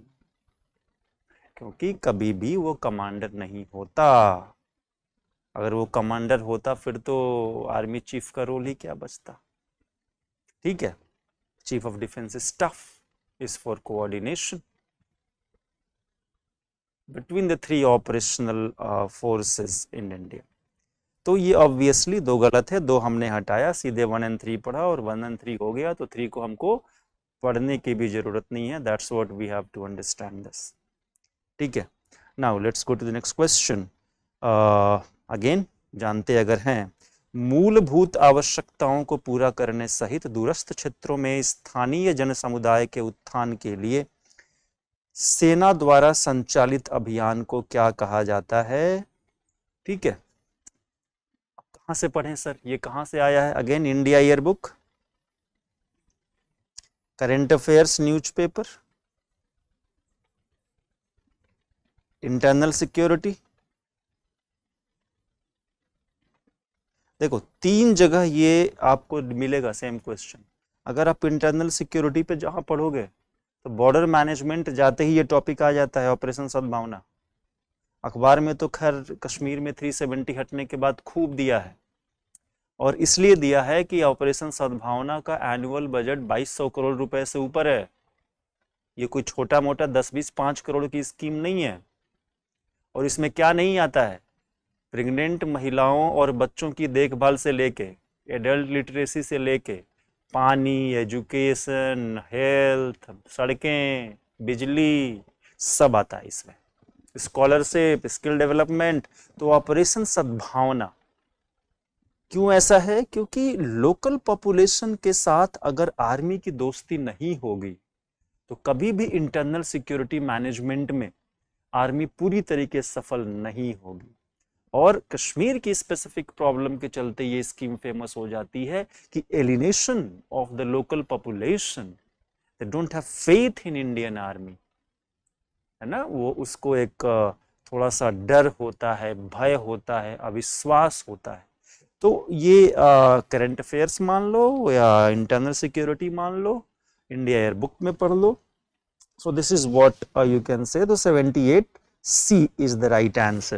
क्योंकि कभी भी वो कमांडर नहीं होता। अगर वो कमांडर होता फिर तो आर्मी चीफ का रोल ही क्या बचता। ठीक है, Chief of Defense Staff is for coordination between the 3 operational forces in India. तो ये ऑब्वियसली 2 गलत है, 2 हमने हटाया, सीधे 1 और 3 पढ़ा और 1 और 3 हो गया। तो 3 को हमको पढ़ने की भी जरूरत नहीं है। That's what we have to understand this. ठीक है, now let's go to the next question. Again, जानते अगर हैं, मूलभूत आवश्यकताओं को पूरा करने सहित दूरस्थ क्षेत्रों में स्थानीय जन समुदाय के उत्थान के लिए सेना द्वारा संचालित अभियान को क्या कहा जाता है? ठीक है, कहां से पढ़ें सर, ये कहां से आया है? Again India year book, current affairs newspaper, internal security. देखो 3 जगह ये आपको मिलेगा सेम क्वेश्चन। अगर आप इंटरनल सिक्योरिटी पे जहां पढ़ोगे तो बॉर्डर मैनेजमेंट जाते ही ये टॉपिक आ जाता है, ऑपरेशन सद्भावना। अखबार में तो खैर कश्मीर में 370 हटने के बाद खूब दिया है, और इसलिए दिया है कि ऑपरेशन सद्भावना का एनुअल बजट 2200 करोड़ रुपए से ऊपर है। ये कोई छोटा मोटा 10-20 5 करोड़ की स्कीम नहीं है। और इसमें क्या नहीं आता है, प्रेग्नेंट महिलाओं और बच्चों की देखभाल से लेके एडल्ट लिटरेसी से लेके पानी, एजुकेशन, हेल्थ, सड़कें, बिजली, सब आता है इसमें, स्कॉलरशिप, स्किल डेवलपमेंट। तो ऑपरेशन सद्भावना क्यों ऐसा है? क्योंकि लोकल पॉपुलेशन के साथ अगर आर्मी की दोस्ती नहीं होगी तो कभी भी इंटरनल सिक्योरिटी मैनेजमेंट में आर्मी पूरी तरीके से सफल नहीं होगी। और कश्मीर की स्पेसिफिक प्रॉब्लम के चलते ये स्कीम फेमस हो जाती है कि alienation of the local population, they don't have faith in Indian army, है ना। वो उसको एक थोड़ा सा डर होता है, भय होता है, अविश्वास होता है। तो ये करंट अफेयर्स मान लो या इंटरनल सिक्योरिटी मान लो, इंडिया एयर बुक में पढ़ लो। So this is what you can say. The 78C is the right answer.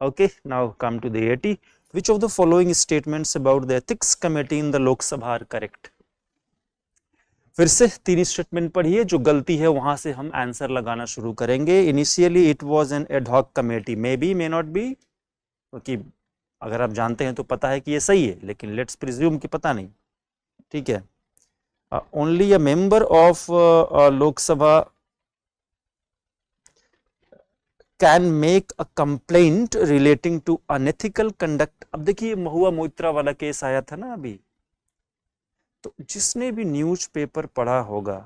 Okay, now come to the 80. Which of the following statements about the ethics committee in the Lok Sabha are correct? फिर से 3 statement पढ़िए, जो गलती है वहां से हम answer लगाना शुरू करेंगे। Initially it was an ad hoc committee, may be may not be, क्योंकि अगर आप जानते हैं तो पता है कि ये सही है, लेकिन लेट्स प्रिज्यूम कि पता नहीं, ठीक है। Only a member of Lok Sabha can make a complaint relating to unethical conduct. अब देखिए महुआ मोइत्रा वाला केस आया था ना अभी, तो जिसने भी न्यूज़पेपर पढ़ा होगा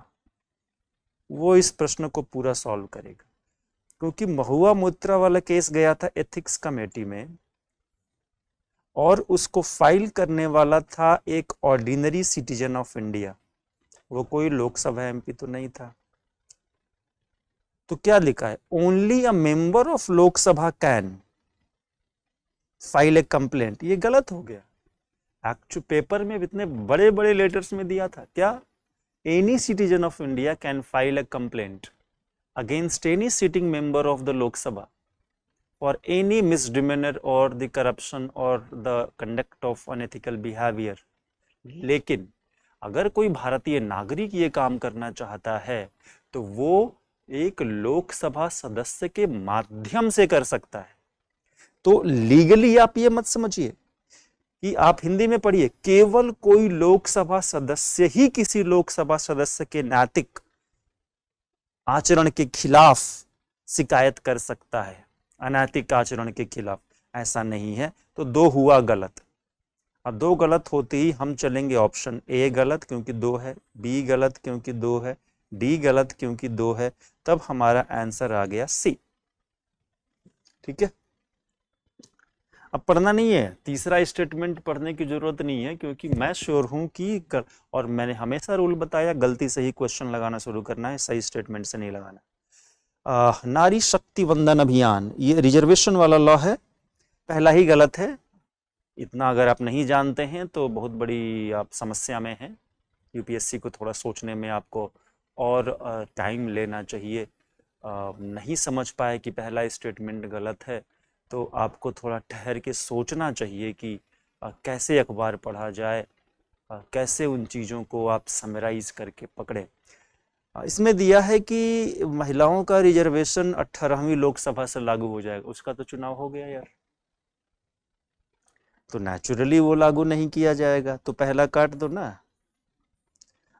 वो इस प्रश्न को पूरा सॉल्व करेगा, क्योंकि महुआ मोइत्रा वाला केस गया था एथिक्स कमेटी में, और उसको फाइल करने वाला था एक ऑर्डिनरी सिटीजन ऑफ इंडिया, वो कोई लोकसभा एमपी तो नहीं था। तो क्या लिखा है? Only a member of Lok Sabha can file A complaint. ये गलत हो गया। एक्चुअल पेपर में इतने बड़े बड़े लेटर्स में दिया था क्या? Any citizen of India can file A complaint against any sitting member of the Lok Sabha for any misdemeanour और द करप्शन और the conduct of unethical behaviour. लेकिन अगर कोई भारतीय नागरिक ये काम करना चाहता है तो वो एक लोकसभा सदस्य के माध्यम से कर सकता है। तो लीगली आप ये मत समझिए कि आप हिंदी में पढ़िए, केवल कोई लोकसभा सदस्य ही किसी लोकसभा सदस्य के नैतिक आचरण के खिलाफ शिकायत कर सकता है, अनैतिक आचरण के खिलाफ। ऐसा नहीं है। तो 2 हुआ गलत। अब 2 गलत होते ही हम चलेंगे ऑप्शन ए गलत क्योंकि 2 है, बी गलत क्योंकि 2 है, डी गलत क्योंकि 2 है, तब हमारा आंसर आ गया सी। ठीक है, अब पढ़ना नहीं है, तीसरा स्टेटमेंट पढ़ने की जरूरत नहीं है, क्योंकि मैं श्योर हूं कि और मैंने हमेशा रूल बताया, गलती से ही क्वेश्चन लगाना शुरू करना है, सही स्टेटमेंट से नहीं लगाना। नारी शक्ति वंदन अभियान, ये रिजर्वेशन वाला लॉ है, पहला ही गलत है। इतना अगर आप नहीं जानते हैं तो बहुत बड़ी आप समस्या में हैं। यूपीएससी को थोड़ा सोचने में आपको और टाइम लेना चाहिए। नहीं समझ पाए कि पहला स्टेटमेंट गलत है तो आपको थोड़ा ठहर के सोचना चाहिए कि कैसे अखबार पढ़ा जाए, कैसे उन चीज़ों को आप समराइज करके पकड़े। इसमें दिया है कि महिलाओं का रिजर्वेशन 18वीं लोकसभा से लागू हो जाएगा। उसका तो चुनाव हो गया यार, तो नेचुरली वो लागू नहीं किया जाएगा, तो पहला काट दो ना।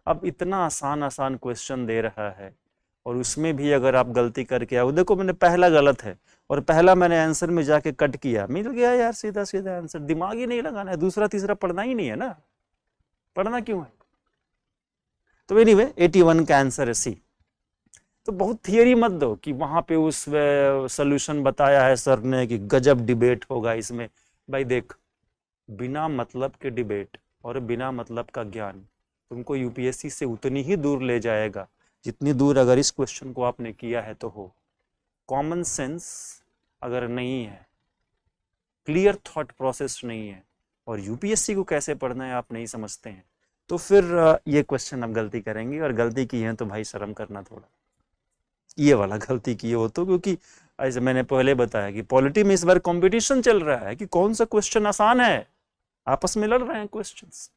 अब इतना आसान आसान क्वेश्चन दे रहा है और उसमें भी अगर आप गलती करके आओ, देखो मैंने पहला गलत है और पहला मैंने आंसर में जाके कट किया, मिल गया यार सीधा सीधा आंसर। दिमाग ही नहीं लगाना है, दूसरा तीसरा पढ़ना ही नहीं है ना, पढ़ना क्यों है। तो एनीवे 81 का आंसर है सी। तो बहुत थियरी मत दो कि वहां पे उस सोल्यूशन बताया है सर ने कि गजब डिबेट होगा इसमें। भाई देख, बिना मतलब के डिबेट और बिना मतलब का ज्ञान तुमको यूपीएससी से उतनी ही दूर ले जाएगा जितनी दूर अगर इस क्वेश्चन को आपने किया है तो हो। कॉमन सेंस अगर नहीं है, क्लियर थॉट प्रोसेस नहीं है, और यूपीएससी को कैसे पढ़ना है आप नहीं समझते हैं, तो फिर ये क्वेश्चन आप गलती करेंगे, और गलती की है तो भाई शर्म करना थोड़ा, ये वाला गलती की हो तो। क्योंकि ऐसे मैंने पहले बताया कि पॉलिटी में इस बार कंपटीशन चल रहा है कि कौन सा क्वेश्चन आसान है, आपस में लड़ रहे हैं क्वेश्चंस।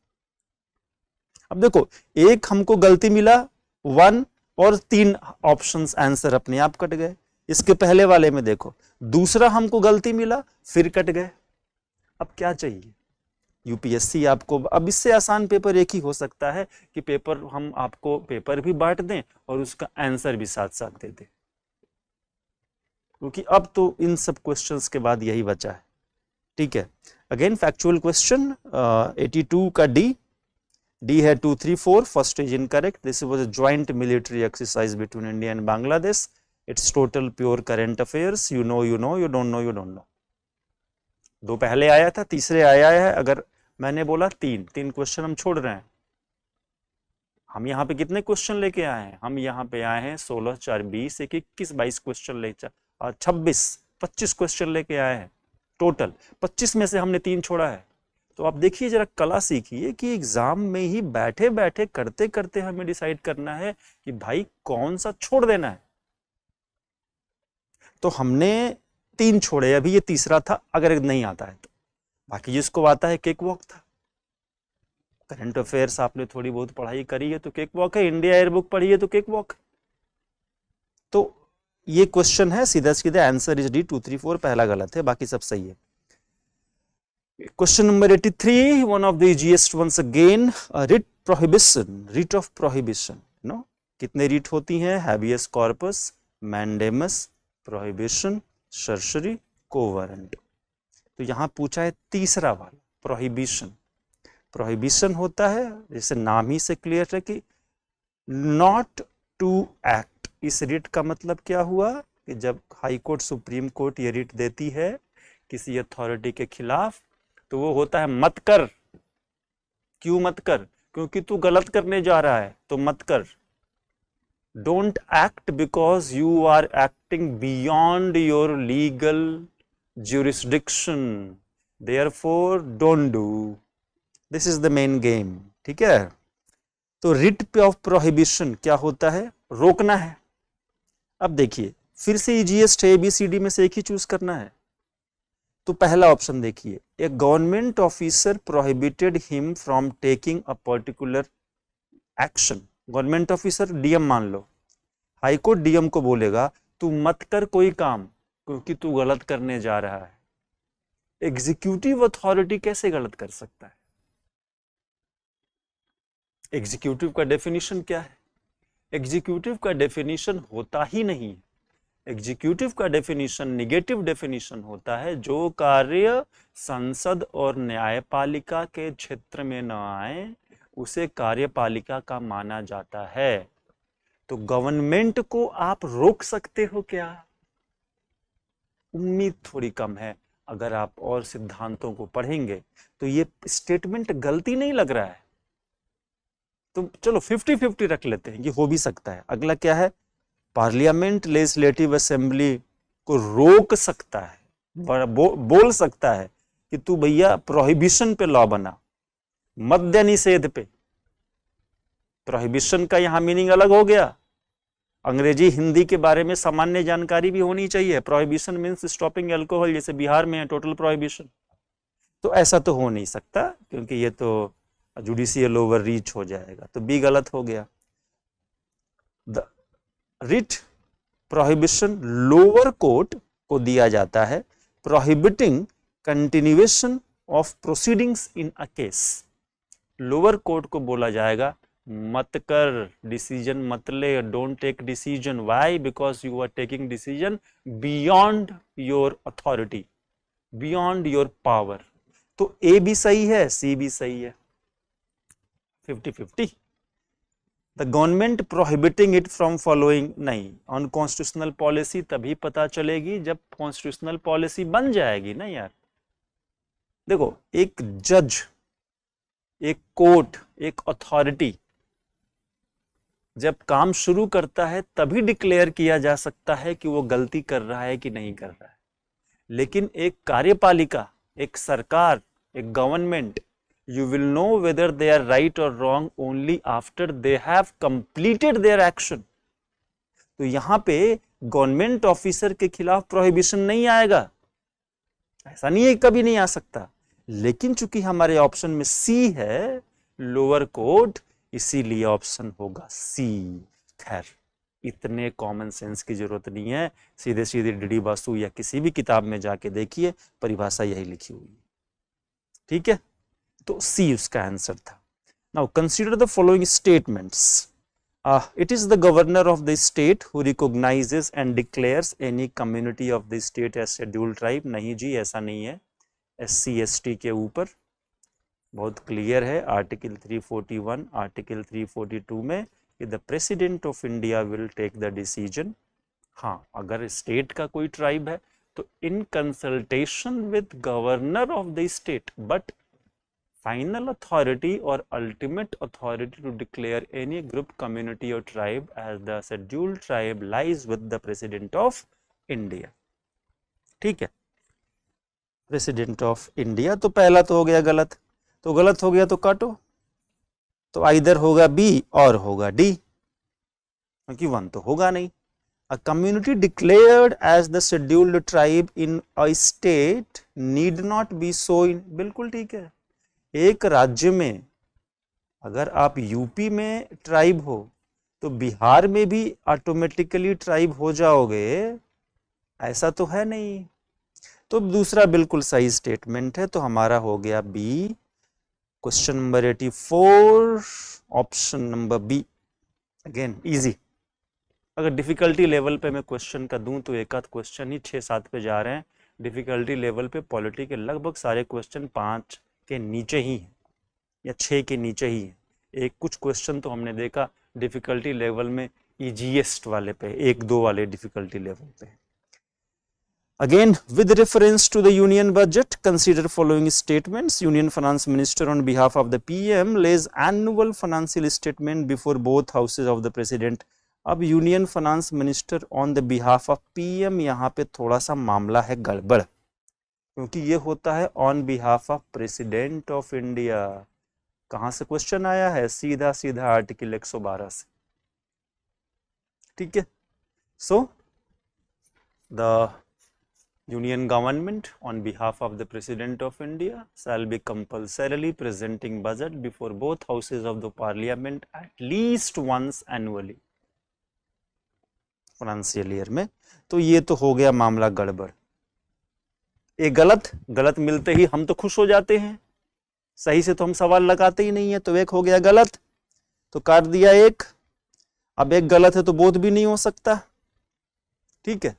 अब देखो, एक हमको गलती मिला 1 और 3 ऑप्शंस आंसर अपने आप कट गए। इसके पहले वाले में देखो, दूसरा हमको गलती मिला फिर कट गए। अब क्या चाहिए यूपीएससी आपको, अब इससे आसान पेपर एक ही हो सकता है कि पेपर हम आपको पेपर भी बांट दें और उसका आंसर भी साथ साथ दे दें, क्योंकि अब तो इन सब क्वेश्चंस के बाद यही बचा है। ठीक है, अगेन फैक्चुअल क्वेश्चन 82 का डी है 2, 3, 4, first is incorrect. This was a joint military exercise between India and Bangladesh. It's total pure current affairs, you know, you know, you don't know, you don't know. 2 पहले आया था, तीसरे आया है। अगर मैंने बोला 3 क्वेश्चन हम छोड़ रहे हैं। हम यहाँ पे कितने क्वेश्चन लेके आए हैं? हम यहाँ पे आए हैं 16, 4, 20, 21, 22 क्वेश्चन ले 26, 25 क्वेश्चन लेके आए हैं टोटल। 25 में से हमने 3 छोड़ा है। तो आप देखिए, जरा कला सीखिए कि एग्जाम में ही बैठे बैठे करते करते हमें डिसाइड करना है कि भाई कौन सा छोड़ देना है। तो हमने 3 छोड़े, अभी ये तीसरा था, अगर नहीं आता है तो। बाकी जिसको आता है केक वॉक था। करंट अफेयर्स आपने थोड़ी बहुत पढ़ाई करी है तो केक वॉक है, इंडिया एयर बुक पढ़ी है तो केक वॉक। तो ये क्वेश्चन है, सीधा सीधा आंसर इज डी 2, 3, 4, पहला गलत है, बाकी सब सही है। Question number 83, one of the easiest ones again, writ prohibition, writ of prohibition, no, कितने रिट होती हैं? Habeas corpus, mandamus, prohibition, certiorari, quo warranto. तो यहां पूछा है तीसरा वाला, प्रोहिबिशन। प्रोहिबिशन होता है, जैसे नाम ही से क्लियर है कि नॉट टू एक्ट। इस रिट का मतलब क्या हुआ कि जब हाई कोर्ट, सुप्रीम कोर्ट ये रिट देती है किसी अथॉरिटी के खिलाफ, तो वो होता है मत कर। क्यों मत कर? क्योंकि तू गलत करने जा रहा है, तो मत कर। Don't act because you are acting beyond your legal jurisdiction, therefore don't do। This is the main game. ठीक है, तो रिट ऑफ प्रोहिबिशन क्या होता है? रोकना है। अब देखिए, फिर से इजीएस्ट है, एबीसीडी में से एक ही चूज करना है। तो पहला ऑप्शन देखिए, a government officer prohibited him from taking a particular action. Government officer DM मान लो, हाईकोर्ट डीएम को बोलेगा तू मत कर कोई काम क्योंकि तू गलत करने जा रहा है। एग्जीक्यूटिव अथॉरिटी कैसे गलत कर सकता है? एग्जीक्यूटिव का डेफिनेशन क्या है? एग्जीक्यूटिव का डेफिनेशन होता ही नहीं है। एग्जीक्यूटिव का डेफिनेशन निगेटिव डेफिनेशन होता है, जो कार्य संसद और न्यायपालिका के क्षेत्र में न आए उसे कार्यपालिका का माना जाता है। तो गवर्नमेंट को आप रोक सकते हो क्या? उम्मीद थोड़ी कम है। अगर आप और सिद्धांतों को पढ़ेंगे तो ये स्टेटमेंट गलती नहीं लग रहा है। तो चलो 50-50 रख लेते हैं, ये हो भी सकता है। अगला क्या है? पार्लियामेंट लेजिस्लेटिव असेंबली को रोक सकता है, बोल सकता है कि तू भैया प्रोहिबिशन पे लॉ बना, मद्य निषेध पे। प्रोहिबिशन का यहां मीनिंग अलग हो गया। अंग्रेजी हिंदी के बारे में सामान्य जानकारी भी होनी चाहिए। प्रोहिबिशन मीन्स स्टॉपिंग अल्कोहल, जैसे बिहार में है टोटल प्रोहिबिशन। तो ऐसा तो हो नहीं सकता, क्योंकि ये तो जुडिशियल ओवर रीच हो जाएगा। तो बी गलत हो गया। The writ prohibition lower court को दिया जाता है, prohibiting continuation of proceedings in a case. Lower court को बोला जाएगा मत कर, डिसीजन मत ले, don't take decision. Why? Because you are taking decision beyond your authority, beyond your power. तो ए भी सही है, सी भी सही है, 50-50। The government prohibiting it from following, नहीं। ऑन कॉन्स्टिट्यूशनल पॉलिसी तभी पता चलेगी जब कॉन्स्टिट्यूशनल पॉलिसी बन जाएगी ना यार। देखो, एक जज एक कोर्ट, एक अथॉरिटी जब काम शुरू करता है तभी डिक्लेयर किया जा सकता है कि वो गलती कर रहा है कि नहीं कर रहा है। लेकिन एक कार्यपालिका, एक सरकार, एक government, you will know whether they are right or wrong only after they have completed their action. तो यहां पे गवर्नमेंट ऑफिसर के खिलाफ प्रोहिबिशन नहीं आएगा, ऐसा नहीं है, कभी नहीं आ सकता। लेकिन चूंकि हमारे ऑप्शन में सी है, लोअर कोर्ट, इसीलिए ऑप्शन होगा सी। खैर, इतने कॉमन सेंस की जरूरत नहीं है, सीधे सीधे डीडी वासु या किसी भी किताब में जाके देखिए, परिभाषा यही लिखी हुई है। ठीक है, तो सी उसका आंसर था। Now consider the following statements. It is the governor of the state who recognizes and declares any community of the state as scheduled tribe। नहीं जी, ऐसा नहीं है। SC ST के ऊपर बहुत क्लियर है, आर्टिकल 341, आर्टिकल 342 में कि the president of India will take the decision. हाँ, अगर स्टेट का कोई ट्राइब है तो in consultation with governor of the state, but final authority or ultimate authority to declare any group, community or tribe as the scheduled tribe lies with the president of India। ठीक है, president of India, तो पहला तो हो गया गलत, तो गलत हो गया तो काटो, तो आइदर होगा बी और होगा डी, क्योंकि वन तो होगा नहीं। A community declared as the scheduled tribe in a state need not be so in, बिल्कुल ठीक है। एक राज्य में अगर आप यूपी में ट्राइब हो तो बिहार में भी ऑटोमेटिकली ट्राइब हो जाओगे, ऐसा तो है नहीं। तो दूसरा बिल्कुल सही स्टेटमेंट है, तो हमारा हो गया B. Question number 84, option number B. Again easy. अगर डिफिकल्टी लेवल पे मैं क्वेश्चन का दूं तो एक आध क्वेश्चन ही 6-7 पे जा रहे हैं। डिफिकल्टी लेवल पे पॉलिटी के लगभग सारे क्वेश्चन 5 के नीचे ही है या 6 के नीचे ही है। एक कुछ क्वेश्चन तो हमने देखा डिफिकल्टी लेवल में इजीएस्ट वाले पे, 1-2 वाले डिफिकल्टी लेवल पे। Again with reference to the union budget consider following statements. Union finance minister on behalf of the PM lays annual financial statement before both houses of the president. अब union finance minister on the behalf of PM, यहाँ पे थोड़ा सा मामला है गड़बड़, क्योंकि ये होता है on behalf of president of India. कहां से क्वेश्चन आया है? सीधा सीधा आर्टिकल 112 से। ठीक है, so the union government on behalf of the president of India shall be compulsorily presenting budget before both houses of the parliament at least once annually financial year में। तो ये तो हो गया मामला गड़बड़। एक गलत, गलत मिलते ही हम तो खुश हो जाते हैं, सही से तो हम सवाल लगाते ही नहीं है, तो एक हो गया गलत, तो काट दिया एक। अब एक गलत है तो बोध भी नहीं हो सकता। ठीक है,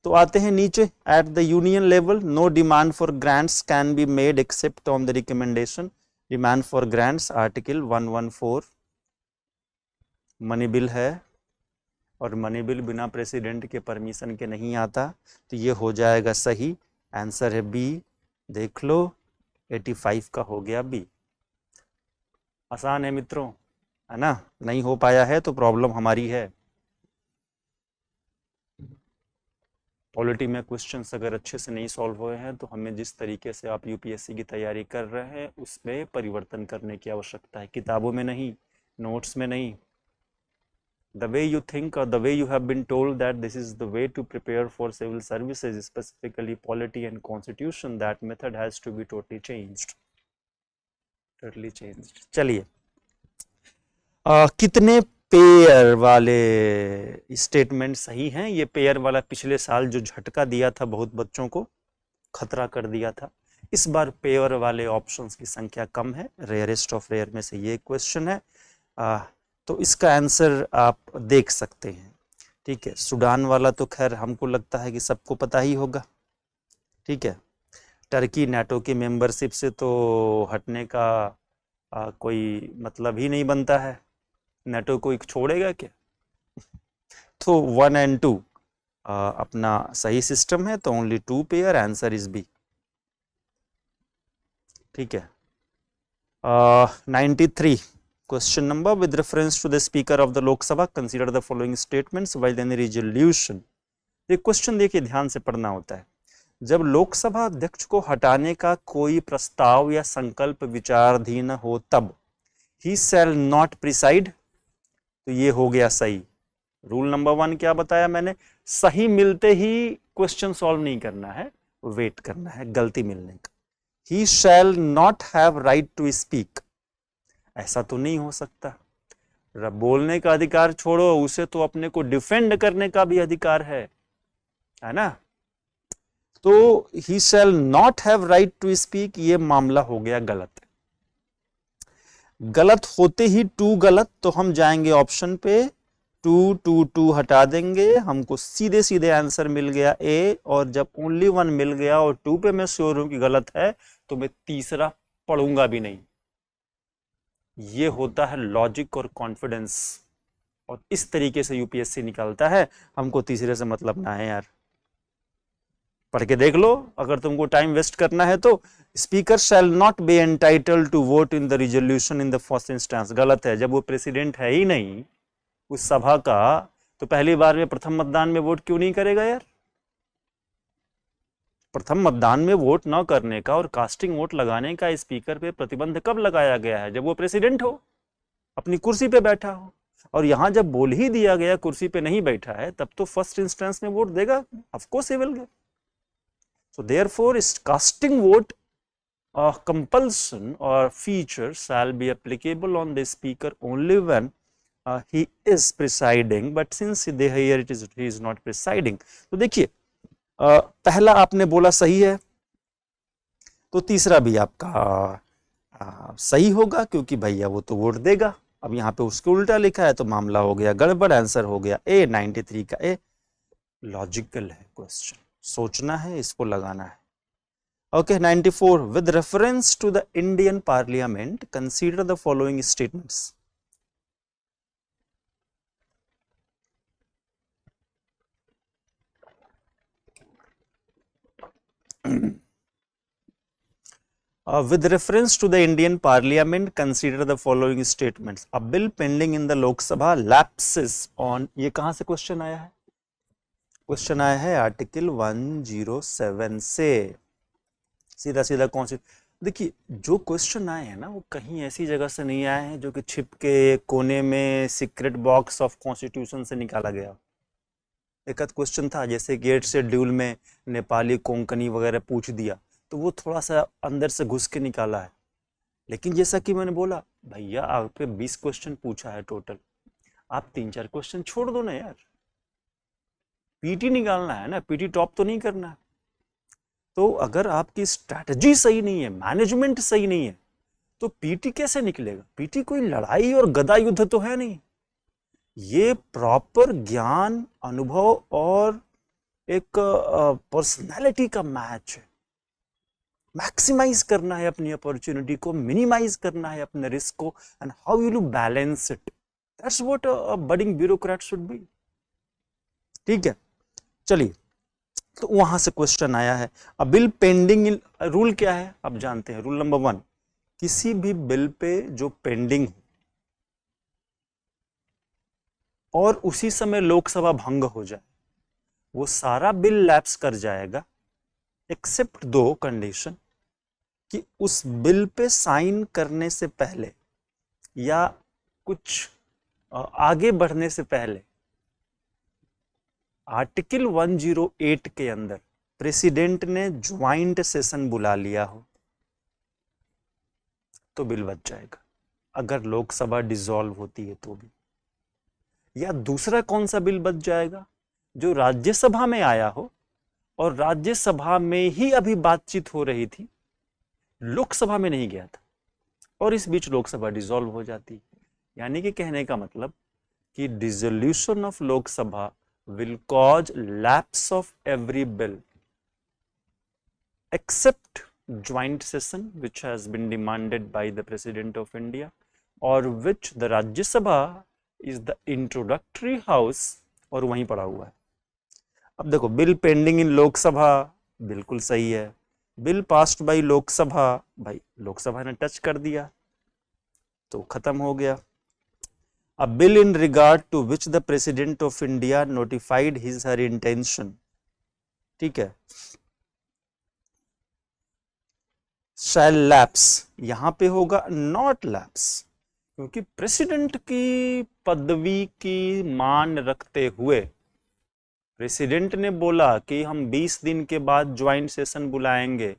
तो आते हैं नीचे। At the union level no demand for grants can be made except on the recommendation. Demand for grants article 114, money bill है और मनी बिल बिना प्रेसिडेंट के परमिशन के नहीं आता, तो ये हो जाएगा सही। आंसर है बी, देख लो 85 का हो गया बी। आसान है मित्रों, है ना? नहीं हो पाया है तो प्रॉब्लम हमारी है। पॉलिटी में क्वेश्चंस अगर अच्छे से नहीं सॉल्व हुए हैं तो हमें जिस तरीके से आप यूपीएससी की तैयारी कर रहे हैं उसमें परिवर्तन करने की आवश्यकता है, किताबों में नहीं, नोट्स में नहीं। The way you think or the way you have been told that this is the way to prepare for civil services, specifically polity and constitution, that method has to be totally changed. Totally changed. चलिए, कितने pair वाले statement सही हैं? ये pair वाला पिछले साल जो झटका दिया था बहुत बच्चों को, खतरा कर दिया था। इस बार पेयर वाले ऑप्शंस की संख्या कम है, रेयरेस्ट ऑफ रेयर में से ये क्वेश्चन है। तो इसका आंसर आप देख सकते हैं। ठीक है, सूडान वाला तो खैर हमको लगता है कि सबको पता ही होगा। ठीक है, टर्की नाटो की मेंबरशिप से तो हटने का कोई मतलब ही नहीं बनता है, नाटो को छोड़ेगा क्या? तो 1 and 2 अपना सही सिस्टम है, तो only 2 pair, answer is B. ठीक है, 93 question number, with reference to the speaker of the Lok Sabha consider the following statements while any resolution. ये क्वेश्चन देखिए ध्यान से पढ़ना होता है। जब लोकसभा अध्यक्ष को हटाने का कोई प्रस्ताव या संकल्प विचाराधीन हो तब ही शैल नॉट प्रिसाइड, तो ये हो गया सही। रूल नंबर 1 क्या बताया मैंने, सही मिलते ही क्वेश्चन सॉल्व नहीं करना है, वेट करना है गलती मिलने का। He shall not have right to speak, ऐसा तो नहीं हो सकता। बोलने का अधिकार छोड़ो, उसे तो अपने को डिफेंड करने का भी अधिकार है ना। तो he shall not have right to speak, ये मामला हो गया गलत। गलत होते ही टू गलत, तो हम जाएंगे ऑप्शन पे, टू टू टू हटा देंगे, हमको सीधे सीधे आंसर मिल गया ए। और जब ओनली 1 मिल गया और 2 पे मैं श्योर हूं कि गलत है, तो मैं तीसरा पढ़ूंगा भी नहीं। ये होता है लॉजिक और कॉन्फिडेंस, और इस तरीके से यूपीएससी निकालता है। हमको तीसरे से मतलब ना है यार, पढ़ के देख लो अगर तुमको टाइम वेस्ट करना है तो। Speaker shall not be entitled to vote in the resolution in the first instance, गलत है। जब वो प्रेसिडेंट है ही नहीं उस सभा का, तो पहली बार में प्रथम मतदान में वोट क्यों नहीं करेगा यार। प्रथम मतदान में वोट न करने का और कास्टिंग वोट लगाने का स्पीकर पे प्रतिबंध कब लगाया गया है, जब वो प्रेसिडेंट हो, अपनी कुर्सी पे बैठा हो। और यहां जब बोल ही दिया गया कुर्सी पे नहीं बैठा है, तब तो फर्स्ट इंस्टेंस में वोट देगा, of course he will give. So therefore, casting vote compulsion or feature shall be applicable on the speaker only when he is presiding, but since here he is not presiding, तो देखिए पहला आपने बोला सही है, तो तीसरा भी आपका सही होगा, क्योंकि भैया वो तो वोट देगा। अब यहाँ पे उसको उल्टा लिखा है, तो मामला हो गया गड़बड़, आंसर हो गया ए, 93 का ए। लॉजिकल है क्वेश्चन, सोचना है, इसको लगाना है। Okay, 94 with reference to the Indian parliament consider the following statements. With reference to the Indian Parliament, consider the following statements. A bill pending in the Lok Sabha lapses on, ये कहां से question आया है? Question आया है article 107 से। सीधा सीधा कौन सी, देखिए जो क्वेश्चन आए हैं ना, वो कहीं ऐसी जगह से नहीं आए हैं जो कि छिप के कोने में सीक्रेट बॉक्स ऑफ कॉन्स्टिट्यूशन से निकाला गया। एक आध क्वेश्चन था, जैसे गेट से ड्यूल में नेपाली कोंकणी वगैरह पूछ दिया, तो वो थोड़ा सा अंदर से घुस के निकाला है। लेकिन जैसा कि मैंने बोला, भैया आप पे 20 क्वेश्चन पूछा है टोटल, आप 3-4 क्वेश्चन छोड़ दो ना यार। पीटी निकालना है ना, पीटी टॉप तो नहीं करना है। तो अगर आपकी स्ट्रैटेजी सही नहीं है, मैनेजमेंट सही नहीं है, तो पीटी कैसे निकलेगा? पीटी कोई लड़ाई और गदा युद्ध तो है नहीं, ये प्रॉपर ज्ञान, अनुभव और एक पर्सनालिटी का मैच है। मैक्सिमाइज करना है अपनी अपॉर्चुनिटी को, मिनिमाइज करना है अपने रिस्क को, and how you balance it, that's what a budding bureaucrat should be. ठीक है, चलिए, तो वहां से क्वेश्चन आया है। अ बिल पेंडिंग इन, रूल क्या है आप जानते हैं, रूल नंबर 1, किसी भी बिल पे जो पेंडिंग हो और उसी समय लोकसभा भंग हो जाए, वो सारा बिल लैप्स कर जाएगा, एक्सेप्ट 2 कंडीशन, कि उस बिल पे साइन करने से पहले या कुछ आगे बढ़ने से पहले आर्टिकल 108 के अंदर प्रेसिडेंट ने ज्वाइंट सेशन बुला लिया हो, तो बिल बच जाएगा, अगर लोकसभा डिसॉल्व होती है तो भी। या दूसरा कौन सा बिल बच जाएगा, जो राज्यसभा में आया हो और राज्यसभा में ही अभी बातचीत हो रही थी, लोकसभा में नहीं गया था, और इस बीच लोकसभा डिसॉल्व हो जाती। यानी कि कहने का मतलब कि dissolution of Lok Sabha will cause lapse of every bill except joint session which has been demanded by the President of India, or which the Rajya Sabha is the introductory house, और वहीं पड़ा हुआ है। अब देखो, बिल पेंडिंग इन लोकसभा बिल्कुल सही है, बिल पास्ड बाय लोकसभा, भाई लोकसभा ने टच कर दिया, तो खत्म हो गया। A bill in regard to which the president of India notified his her intention, ठीक है, शैल लैप्स, यहां पे होगा नॉट लैप्स, क्योंकि प्रेसिडेंट की पदवी की मान रखते हुए प्रेसिडेंट ने बोला कि हम 20 दिन के बाद ज्वाइंट सेशन बुलाएंगे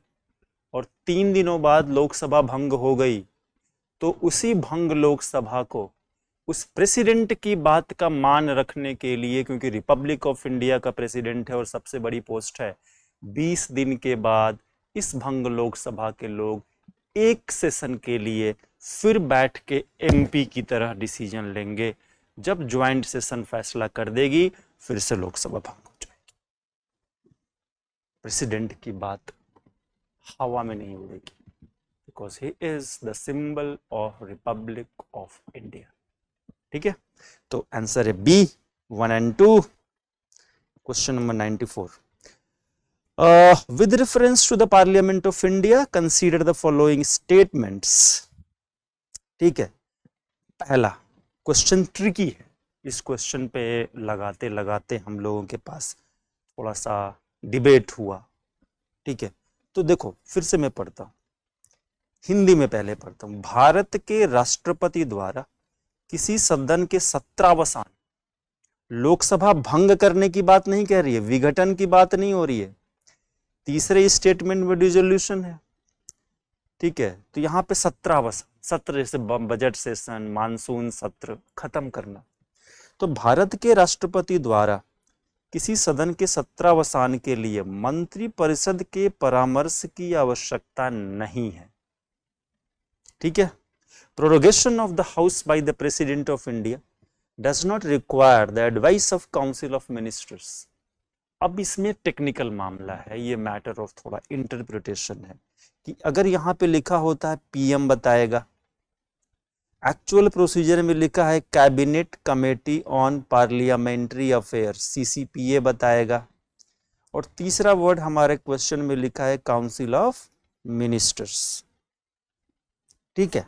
और 3 दिनों बाद लोकसभा भंग हो गई, तो उसी भंग लोकसभा को उस प्रेसिडेंट की बात का मान रखने के लिए, क्योंकि रिपब्लिक ऑफ इंडिया का प्रेसिडेंट है और सबसे बड़ी पोस्ट है, 20 दिन के बाद इस भंग लोकसभा के लोग एक सेशन के लिए फिर बैठ के एमपी की तरह डिसीजन लेंगे। जब ज्वाइंट सेशन फैसला कर देगी फिर से लोकसभा भंग हो जाएगी। प्रेसिडेंट की बात हवा में नहीं उड़ेगी, because he is the symbol of republic of India. ठीक है, तो आंसर है B 1 and 2। Question number 94, with reference to the Parliament of India, consider the following statements। ठीक है, पहला क्वेश्चन ट्रिकी है, इस क्वेश्चन पे लगाते लगाते हम लोगों के पास थोड़ा सा डिबेट हुआ। ठीक है, तो देखो फिर से मैं पढ़ता हूं, हिंदी में पहले पढ़ता हूं। भारत के राष्ट्रपति द्वारा किसी सदन के 17वां लोकसभा भंग करने की बात नहीं कह रही है, विघटन की बात नहीं हो रही है। तीसरे स्टेटमेंट में डिसोल्यूशन है। ठीक है, तो यहां पे 17वां सत्र, जैसे बजट सेशन, मानसून सत्र खत्म करना। तो भारत के राष्ट्रपति द्वारा किसी सदन के 17वां के लिए मंत्री परिषद के परामर्श की आवश्यकता नहीं है। ठीक है, prorogation of the house by the president of India does not require the advice of council of ministers। अब इसमें टेक्निकल मामला है, ये मैटर ऑफ थोड़ा इंटरप्रिटेशन है कि अगर यहाँ पे लिखा होता है पीएम बताएगा, एक्चुअल प्रोसीजर में लिखा है cabinet committee on parliamentary affair CCPA बताएगा, और तीसरा वर्ड हमारे क्वेश्चन में लिखा है काउंसिल ऑफ मिनिस्टर्स। ठीक है,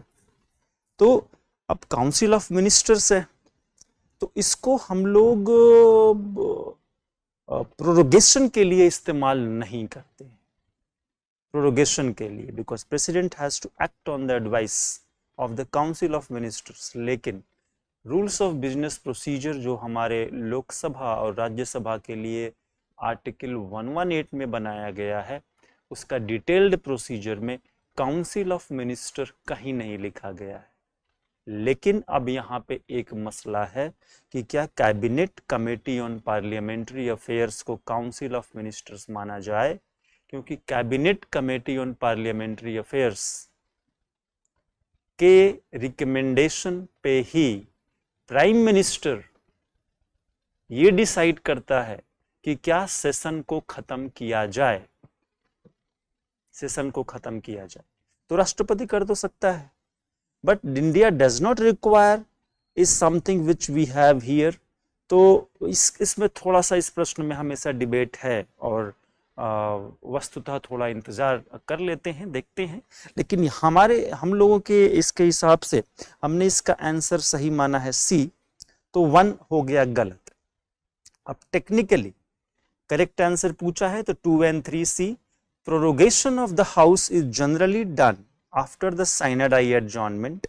तो अब काउंसिल ऑफ मिनिस्टर्स है, तो इसको हम लोग प्रोरोगेशन के लिए इस्तेमाल नहीं करते, प्रोरोगेशन के लिए, because president has to act on the advice of the council of ministers. लेकिन रूल्स ऑफ बिजनेस प्रोसीजर जो हमारे लोकसभा और राज्यसभा के लिए आर्टिकल 118 में बनाया गया है, उसका डिटेल्ड प्रोसीजर में काउंसिल ऑफ मिनिस्टर कहीं नहीं लिखा गया है। लेकिन अब यहाँ पे एक मसला है कि क्या cabinet committee on parliamentary affairs को काउंसिल ऑफ मिनिस्टर्स माना जाए, क्योंकि cabinet committee on parliamentary affairs के रिकमेंडेशन पे ही प्राइम मिनिस्टर ये डिसाइड करता है कि क्या सेशन को खत्म किया जाए, सेशन को खत्म किया जाए। तो राष्ट्रपति कर तो सकता है, but India does not require is something which we have here। तो इसमें थोड़ा सा इस प्रश्न में हमेशा डिबेट है, और वस्तुतः थोड़ा इंतजार कर लेते हैं, देखते हैं। लेकिन हम लोगों के इसके हिसाब से हमने इसका आंसर सही माना है सी, तो 1 हो गया गलत। अब टेक्निकली करेक्ट आंसर पूछा है तो 2 and 3 सी। Prorogation of the house is generally done after the sine die adjournment,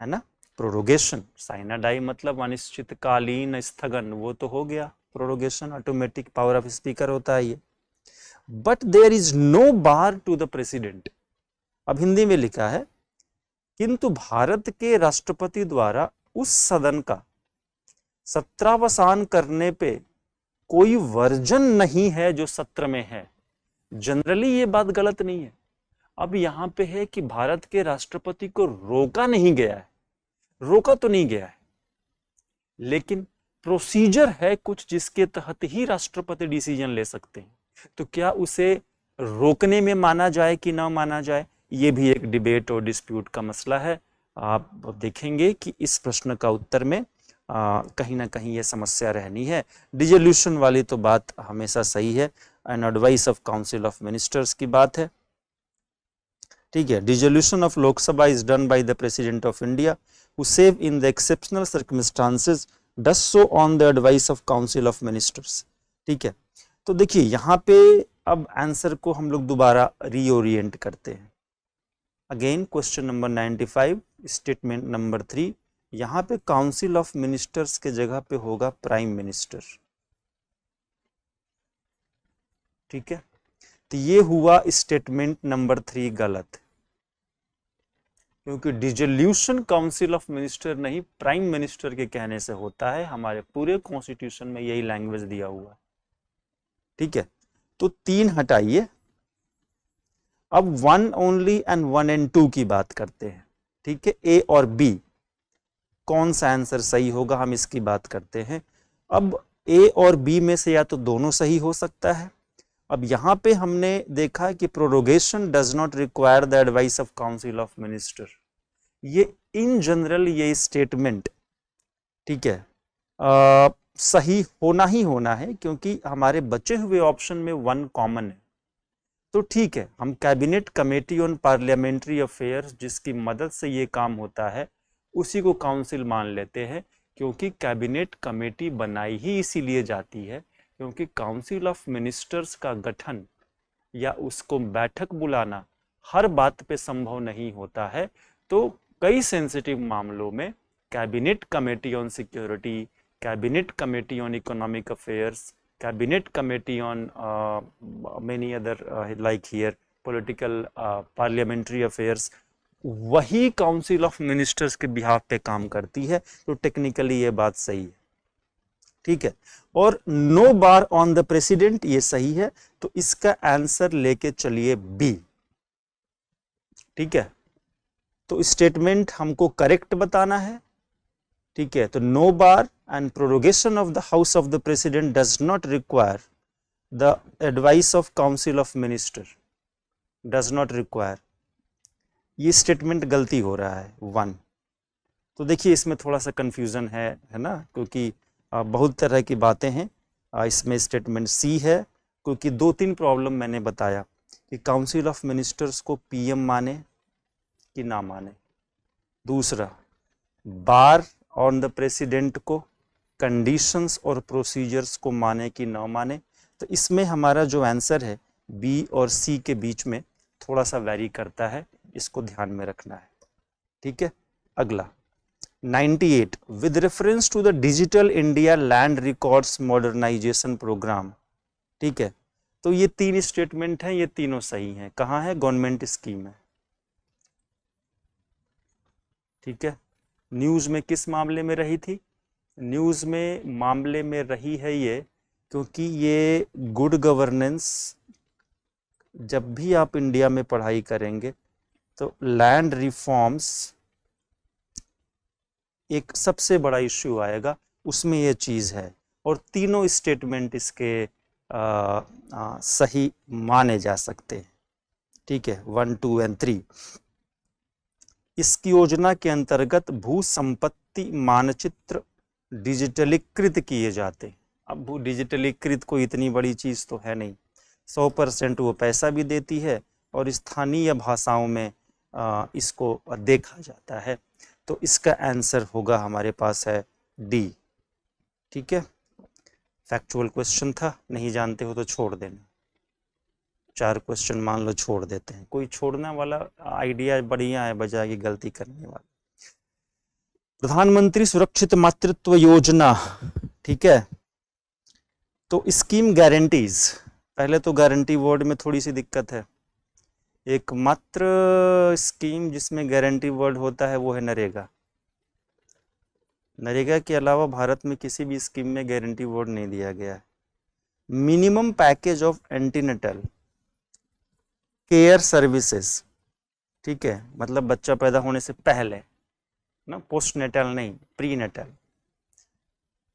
है ना। प्रोरोगेशन, साइनाडाई मतलब अनिश्चितकालीन स्थगन, वो तो हो गया prorogation, automatic power of speaker होता है ये। But there is no bar to the president. अब हिंदी में लिखा है किंतु भारत के राष्ट्रपति द्वारा उस सदन का 17वां करने पे कोई वर्जन नहीं है जो सत्र में है। जनरली ये बात गलत नहीं है। अब यहां पे है कि भारत के राष्ट्रपति को रोका नहीं गया है, रोका तो नहीं गया है, लेकिन प्रोसीजर है कुछ जिसके तहत ही राष्ट्रपति डिसीजन ले सकते हैं। तो क्या उसे रोकने में माना जाए कि ना माना जाए, ये भी एक डिबेट और डिस्प्यूट का मसला है। आप देखेंगे कि इस प्रश्न का उत्तर में कहीं ना कहीं ये समस्या रहनी है। डिसोल्यूशन वाली तो बात हमेशा सही है, and advice of council of ministers की बात है। ठीक ठीक है, dissolution of Lok Sabha is done by the president of India who save in the exceptional circumstances does so on the advice of council of ministers. ठीक है, तो देखिए यहाँ पे अब आंसर को हम लोग दोबारा रीओरिएंट करते हैं। Again question number 95 statement number 3, यहाँ पे काउंसिल ऑफ मिनिस्टर्स के जगह पे होगा प्राइम मिनिस्टर। ठीक है, तो ये हुआ स्टेटमेंट नंबर 3 गलत, क्योंकि डिसोल्यूशन काउंसिल ऑफ मिनिस्टर नहीं प्राइम मिनिस्टर के कहने से होता है। हमारे पूरे कॉन्स्टिट्यूशन में यही लैंग्वेज दिया हुआ है। ठीक है, तो 3 हटाइए, अब 1 ओनली एंड 1 एंड 2 की बात करते हैं। ठीक है, ए और बी कौन सा आंसर सही होगा हम इसकी बात करते हैं। अब ए और बी में से या तो दोनों सही हो सकता है। अब यहाँ पे हमने देखा कि prorogation does not require the advice of council of minister, ये इन जनरल ये स्टेटमेंट, ठीक है, सही होना ही होना है, क्योंकि हमारे बचे हुए ऑप्शन में 1 कॉमन है। तो ठीक है, हम cabinet committee on parliamentary affairs जिसकी मदद से ये काम होता है उसी को काउंसिल मान लेते हैं, क्योंकि कैबिनेट कमेटी बनाई ही इसीलिए जाती है क्योंकि काउंसिल ऑफ मिनिस्टर्स का गठन या उसको बैठक बुलाना हर बात पे संभव नहीं होता है। तो कई सेंसिटिव मामलों में cabinet committee on security, cabinet committee on economic affairs, cabinet committee on many other like here political parliamentary affairs, वही काउंसिल ऑफ मिनिस्टर्स के बिहाफ पे काम करती है। तो टेक्निकली ये बात सही है। ठीक है, और no bar on the president ये सही है, तो इसका आंसर लेके चलिए बी। ठीक है, तो स्टेटमेंट हमको करेक्ट बताना है। ठीक है, तो no bar and prorogation of the house of the president does not require the advice of council of minister, does not require, ये स्टेटमेंट गलती हो रहा है 1। तो देखिए इसमें थोड़ा सा कंफ्यूजन है ना, क्योंकि बहुत तरह की बातें हैं। इसमें स्टेटमेंट सी है, क्योंकि 2-3 प्रॉब्लम मैंने बताया कि काउंसिल ऑफ मिनिस्टर्स को पीएम माने कि ना माने, दूसरा बार ऑन द प्रेसिडेंट को कंडीशंस और प्रोसीजर्स को माने कि ना माने। तो इसमें हमारा जो आंसर है बी और सी के बीच में थोड़ा सा वैरी करता है, इसको ध्यान में रखना है। ठीक है, अगला 98 with reference to the digital India land records modernisation programme. ठीक है, तो ये 3 स्टेटमेंट हैं, ये तीनों सही हैं। कहाँ है? गवर्नमेंट स्कीम है। ठीक है, न्यूज़ में किस मामले में रही थी? न्यूज़ में मामले में रही है ये, क्योंकि ये गुड गवर्नेंस, जब भी आप इंडिया में पढ़ाई करेंगे तो लैंड रिफॉर्म्स एक सबसे बड़ा इश्यू आएगा, उसमें ये चीज़ है। और तीनों स्टेटमेंट इसके सही माने जा सकते हैं। ठीक है, 1, 2 एंड 3। इस योजना के अंतर्गत भू संपत्ति मानचित्र डिजिटलीकृत किए जाते हैं। अब भू डिजिटलीकृत कोई इतनी बड़ी चीज़ तो है नहीं, 100% वो पैसा भी देती है और स्थानीय भाषाओं में इसको देखा जाता है। तो इसका आंसर होगा हमारे पास है डी। ठीक है, फैक्चुअल क्वेश्चन था, नहीं जानते हो तो छोड़ देना। 4 क्वेश्चन मान लो छोड़ देते हैं, कोई छोड़ने वाला आइडिया बढ़िया है बजाय गलती करने वाला। प्रधानमंत्री सुरक्षित मातृत्व योजना, ठीक है, तो स्कीम गारंटीज, पहले तो गारंटी वर्ड में थोड़ी सी दिक्कत है। एकमात्र स्कीम जिसमें गारंटी वर्ड होता है वो है नरेगा। नरेगा के अलावा भारत में किसी भी स्कीम में गारंटी वर्ड नहीं दिया गया है। Minimum package of antenatal care services, ठीक है, मतलब बच्चा पैदा होने से पहले ना, पोस्ट नेटल नहीं, pre natal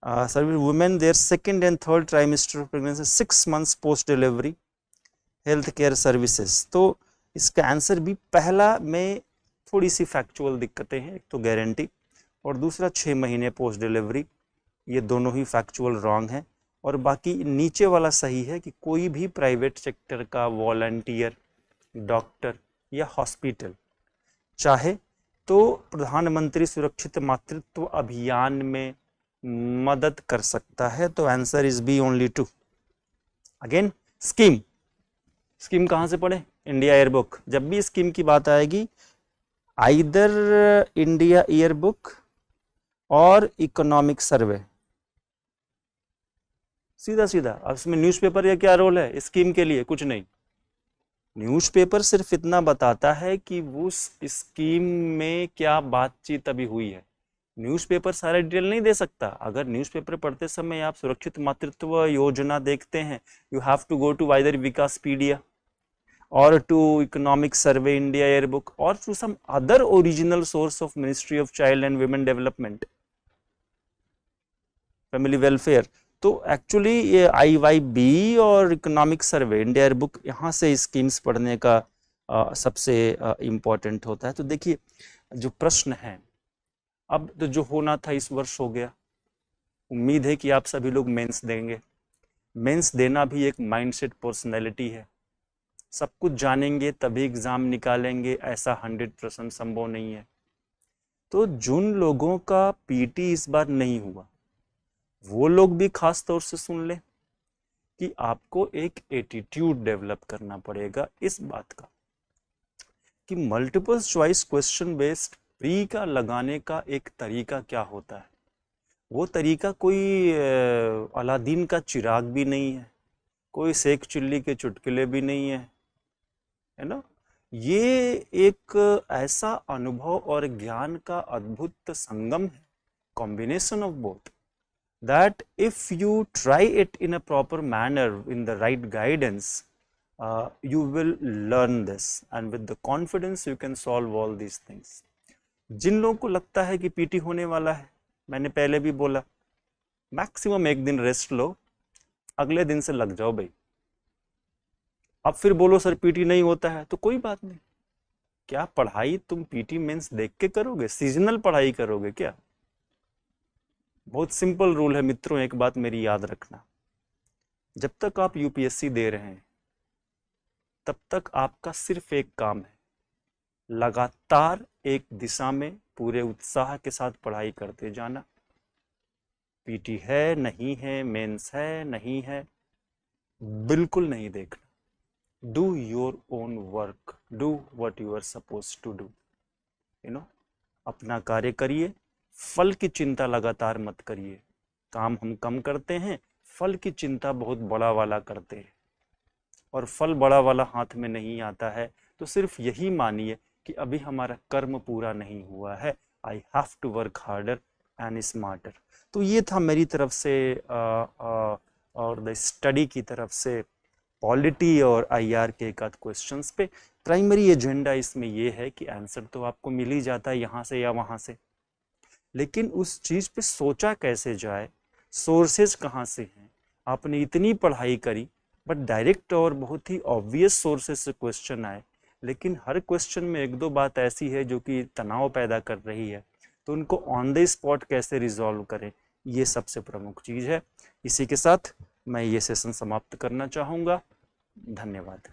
service women their 2nd and 3rd trimester of pregnancy 6 months post delivery health care services. तो इसका आंसर भी पहला में थोड़ी सी फैक्चुअल दिक्कतें हैं, एक तो गारंटी और दूसरा 6 महीने पोस्ट डिलीवरी, ये दोनों ही फैक्चुअल रॉन्ग है। और बाकी नीचे वाला सही है कि कोई भी प्राइवेट सेक्टर का वॉलंटियर, डॉक्टर या हॉस्पिटल, चाहे तो प्रधानमंत्री सुरक्षित मातृत्व अभियान में मदद कर सकता है। तो answer is B only 2। Again scheme, scheme कहां से पढ़े? India yearbook. जब भी स्कीम की बात आएगी आइदर इंडिया ईयरबुक और इकोनॉमिक सर्वे, सीधा सीधा। अब इसमें न्यूज़पेपर का क्या रोल है स्कीम के लिए? कुछ नहीं। न्यूज़पेपर सिर्फ इतना बताता है कि वो स्कीम में क्या बातचीत अभी हुई है। न्यूज़पेपर सारा डिटेल नहीं दे सकता। अगर न्यूज़पेपर पढ़ते समय आप सुरक्षित मातृत्व योजना देखते हैं, you have to go to either Vikaspedia or to economic survey India yearbook or to some other original source of Ministry of Child and Women Development, Family Welfare। तो एक्चुअली ये IYB और इकोनॉमिक सर्वे इंडिया ईयरबुक, यहाँ से schemes पढ़ने का सबसे important होता है। तो देखिए जो प्रश्न है, अब तो जो होना था इस वर्ष हो गया। उम्मीद है कि आप सभी लोग मेंस देंगे। मेंस देना भी एक माइंडसेट पर्सनैलिटी है। सब कुछ जानेंगे तभी एग्जाम निकालेंगे ऐसा 100% संभव नहीं है। तो जिन लोगों का पीटी इस बार नहीं हुआ वो लोग भी खास तौर से सुन ले कि आपको एक एटीट्यूड डेवलप करना पड़ेगा इस बात का कि multiple choice question based pre का लगाने का एक तरीका क्या होता है। वो तरीका कोई अलादीन का चिराग भी नहीं है, कोई शेख चिल्ली के चुटकुले भी नहीं है, है ना। ये एक ऐसा अनुभव और ज्ञान का अद्भुत संगम है, combination of both, that if you try it in a proper manner in the right guidance, you will learn this and with the confidence you can solve all these things। जिन लोगों को लगता है कि पीटी होने वाला है, मैंने पहले भी बोला मैक्सिमम एक दिन रेस्ट लो, अगले दिन से लग जाओ भाई। अब फिर बोलो सर पीटी नहीं होता है, तो कोई बात नहीं। क्या पढ़ाई तुम पीटी मेंस देख के करोगे? सीजनल पढ़ाई करोगे क्या? बहुत सिंपल रूल है मित्रों, एक बात मेरी याद रखना, जब तक आप यूपीएससी दे रहे हैं तब तक आपका सिर्फ एक काम है, लगातार एक दिशा में पूरे उत्साह के साथ पढ़ाई करते जाना। पीटी है नहीं है, मेंस है नहीं है, बिल्कुल नहीं देखना। Do your own work, do what you are suppose to do, you know. अपना कार्य करिए, फल की चिंता लगातार मत करिए। काम हम कम करते हैं, फल की चिंता बहुत बड़ा वाला करते हैं, और फल बड़ा वाला हाथ में नहीं आता है। तो सिर्फ यही मानिए कि अभी हमारा कर्म पूरा नहीं हुआ है। I have to work harder and smarter. तो ये था मेरी तरफ से और द स्टडी की तरफ से पॉलिटी और आईआर के एक आध क्वेश्चंस पे। प्राइमरी एजेंडा इसमें ये है कि आंसर तो आपको मिल ही जाता है यहाँ से या वहाँ से, लेकिन उस चीज़ पे सोचा कैसे जाए, सोर्सेज कहाँ से हैं। आपने इतनी पढ़ाई करी बट डायरेक्ट और बहुत ही ऑब्वियस सोर्सेज से क्वेश्चन आए, लेकिन हर क्वेश्चन में एक दो बात ऐसी है जो कि तनाव पैदा कर रही है, तो उनको ऑन द स्पॉट कैसे रिजॉल्व करें, ये सबसे प्रमुख चीज़ है। इसी के साथ मैं ये सेशन समाप्त करना चाहूँगा। धन्यवाद।